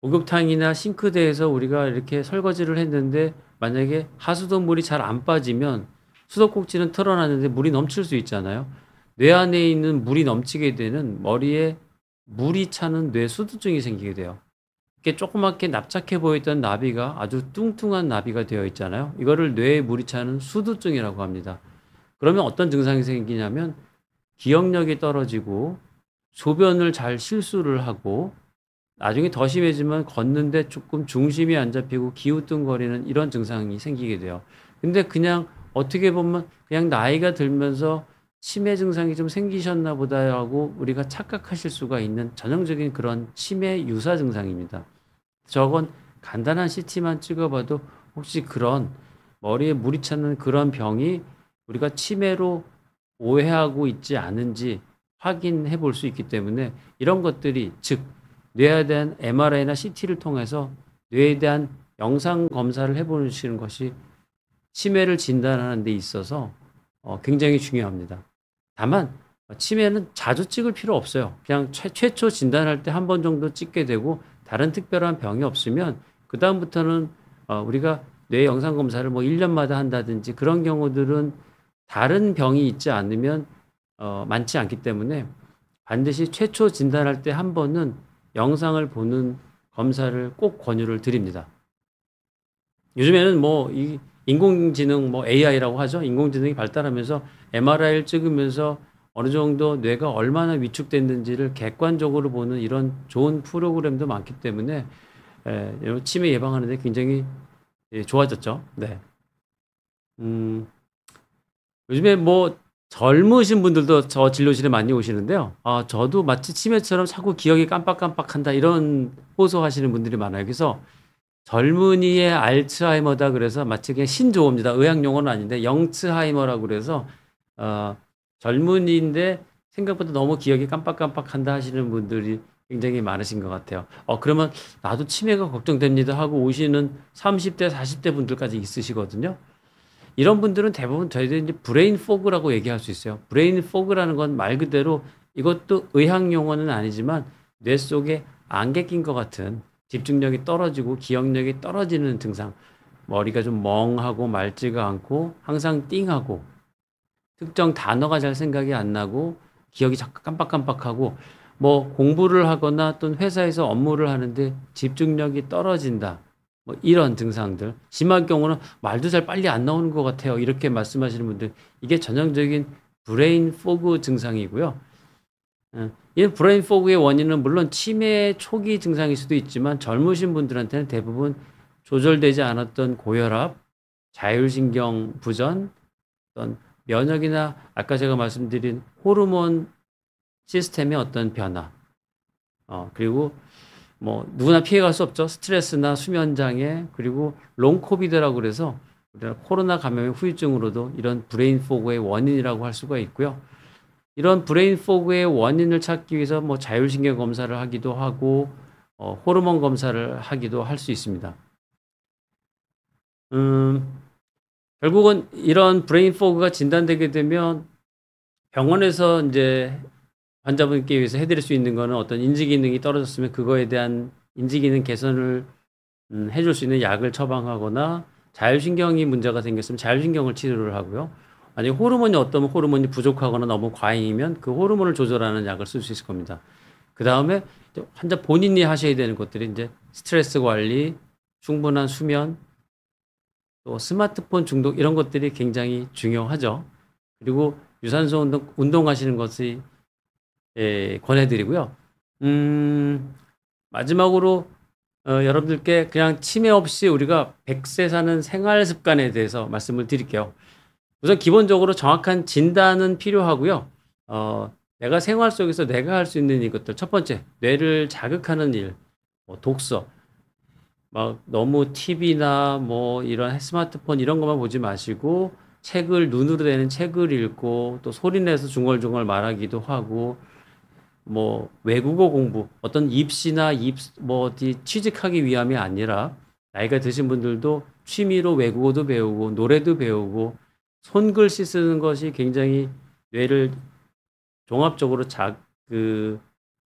목욕탕이나 싱크대에서 우리가 이렇게 설거지를 했는데 만약에 하수도 물이 잘 안 빠지면 수도꼭지는 털어놨는데 물이 넘칠 수 있잖아요. 뇌 안에 있는 물이 넘치게 되는 머리에 물이 차는 뇌수두증이 생기게 돼요. 이렇게 조그맣게 납작해 보였던 나비가 아주 뚱뚱한 나비가 되어 있잖아요. 이거를 뇌에 물이 차는 수두증이라고 합니다. 그러면 어떤 증상이 생기냐면 기억력이 떨어지고 소변을 잘 실수를 하고 나중에 더 심해지면 걷는데 조금 중심이 안 잡히고 기우뚱거리는 이런 증상이 생기게 돼요. 근데 그냥 어떻게 보면 그냥 나이가 들면서 치매 증상이 좀 생기셨나 보다 하고 우리가 착각하실 수가 있는 전형적인 그런 치매 유사 증상입니다. 저건 간단한 CT만 찍어봐도 혹시 그런 머리에 물이 차는 그런 병이 우리가 치매로 오해하고 있지 않은지 확인해 볼 수 있기 때문에 이런 것들이 즉 뇌에 대한 MRI나 CT를 통해서 뇌에 대한 영상 검사를 해보시는 것이 치매를 진단하는 데 있어서 굉장히 중요합니다. 다만 치매는 자주 찍을 필요 없어요. 그냥 최초 진단할 때 한 번 정도 찍게 되고 다른 특별한 병이 없으면 그 다음부터는 우리가 뇌 영상 검사를 1년마다 한다든지 그런 경우들은 다른 병이 있지 않으면 많지 않기 때문에 반드시 최초 진단할 때 한 번은 영상을 보는 검사를 꼭 권유를 드립니다. 요즘에는 이 인공지능 AI라고 하죠. 인공지능이 발달하면서 MRI를 찍으면서 어느 정도 뇌가 얼마나 위축됐는지를 객관적으로 보는 이런 좋은 프로그램도 많기 때문에 치매 예방하는 데 굉장히 좋아졌죠. 네. 요즘에 젊으신 분들도 저 진료실에 많이 오시는데요. 저도 마치 치매처럼 자꾸 기억이 깜빡깜빡한다 이런 호소하시는 분들이 많아요. 그래서 젊은이의 알츠하이머다 그래서 마치 그냥 신조어입니다. 의학 용어는 아닌데 영츠하이머라고 그래서 젊은이인데 생각보다 너무 기억이 깜빡깜빡한다 하시는 분들이 굉장히 많으신 것 같아요. 그러면 나도 치매가 걱정됩니다 하고 오시는 30대, 40대 분들까지 있으시거든요. 이런 분들은 대부분 저희들이 이제 브레인 포그라고 얘기할 수 있어요. 브레인 포그라는 건 말 그대로 이것도 의학 용어는 아니지만 뇌 속에 안개 낀 것 같은 집중력이 떨어지고 기억력이 떨어지는 증상. 머리가 좀 멍하고 맑지가 않고 항상 띵하고 특정 단어가 잘 생각이 안 나고 기억이 자꾸 깜빡깜빡하고 뭐 공부를 하거나 또는 회사에서 업무를 하는데 집중력이 떨어진다. 뭐 이런 증상들. 심한 경우는 말도 잘 빨리 안 나오는 것 같아요. 이렇게 말씀하시는 분들 이게 전형적인 브레인 포그 증상이고요. 이 브레인 포그의 원인은 물론 치매 초기 증상일 수도 있지만 젊으신 분들한테는 대부분 조절되지 않았던 고혈압, 자율신경 부전, 어떤 면역이나 아까 제가 말씀드린 호르몬 시스템의 어떤 변화, 그리고 뭐 누구나 피해갈 수 없죠. 스트레스나 수면 장애, 그리고 롱 코비드라고 그래서 우리나라 코로나 감염의 후유증으로도 이런 브레인 포그의 원인이라고 할 수가 있고요. 이런 브레인 포그의 원인을 찾기 위해서 뭐 자율신경 검사를 하기도 하고 호르몬 검사를 하기도 할 수 있습니다. 결국은 이런 브레인 포그가 진단되게 되면 병원에서 이제 환자분께 위해서 해드릴 수 있는 거는 어떤 인지 기능이 떨어졌으면 그거에 대한 인지 기능 개선을 해줄 수 있는 약을 처방하거나 자율신경이 문제가 생겼으면 자율신경을 치료를 하고요. 만약에 호르몬이 어떤 호르몬이 부족하거나 너무 과잉이면 그 호르몬을 조절하는 약을 쓸 수 있을 겁니다. 그 다음에 환자 본인이 하셔야 되는 것들이 이제 스트레스 관리, 충분한 수면, 또 스마트폰 중독 이런 것들이 굉장히 중요하죠. 그리고 유산소 운동하시는 것이 권해드리고요. 마지막으로 여러분들께 그냥 치매 없이 우리가 100세 사는 생활 습관에 대해서 말씀을 드릴게요. 우선 기본적으로 정확한 진단은 필요하고요. 내가 생활 속에서 내가 할 수 있는 이것들. 첫 번째, 뇌를 자극하는 일, 뭐 독서. 막 너무 TV나 뭐 이런 스마트폰 이런 것만 보지 마시고 책을 눈으로 되는 책을 읽고 또 소리내서 중얼중얼 말하기도 하고 뭐 외국어 공부 어떤 입시나 뭐 어디 취직하기 위함이 아니라 나이가 드신 분들도 취미로 외국어도 배우고 노래도 배우고 손글씨 쓰는 것이 굉장히 뇌를 종합적으로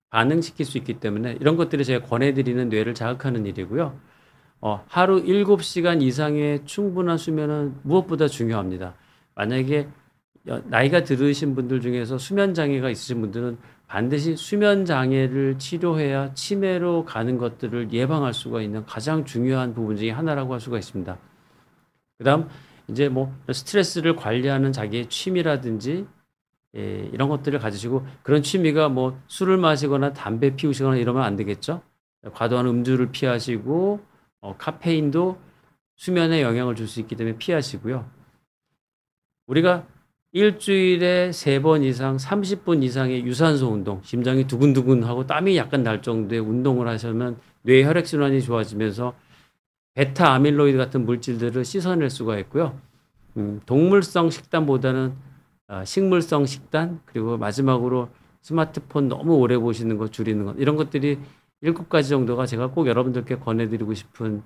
반응시킬 수 있기 때문에 이런 것들이 제가 권해드리는 뇌를 자극하는 일이고요. 하루 7시간 이상의 충분한 수면은 무엇보다 중요합니다. 만약에 나이가 들으신 분들 중에서 수면 장애가 있으신 분들은 반드시 수면 장애를 치료해야 치매로 가는 것들을 예방할 수가 있는 가장 중요한 부분 중에 하나라고 할 수가 있습니다. 그다음 이제 뭐 스트레스를 관리하는 자기의 취미라든지 이런 것들을 가지시고 그런 취미가 뭐 술을 마시거나 담배 피우시거나 이러면 안 되겠죠. 과도한 음주를 피하시고 카페인도 수면에 영향을 줄 수 있기 때문에 피하시고요. 우리가 일주일에 3번 이상 30분 이상의 유산소 운동, 심장이 두근두근하고 땀이 약간 날 정도의 운동을 하시면 뇌 혈액순환이 좋아지면서 베타 아밀로이드 같은 물질들을 씻어낼 수가 있고요. 동물성 식단보다는 식물성 식단, 그리고 마지막으로 스마트폰 너무 오래 보시는 거 줄이는 것, 이런 것들이 7가지 정도가 제가 꼭 여러분들께 권해드리고 싶은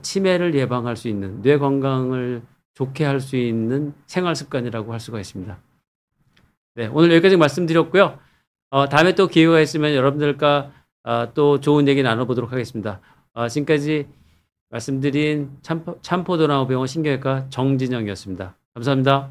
치매를 예방할 수 있는 뇌 건강을 좋게 할 수 있는 생활 습관이라고 할 수가 있습니다. 네, 오늘 여기까지 말씀드렸고요. 다음에 또 기회가 있으면 여러분들과 또 좋은 얘기 나눠보도록 하겠습니다. 지금까지 말씀드린 참포도나무병원 신경외과 정진영이었습니다. 감사합니다.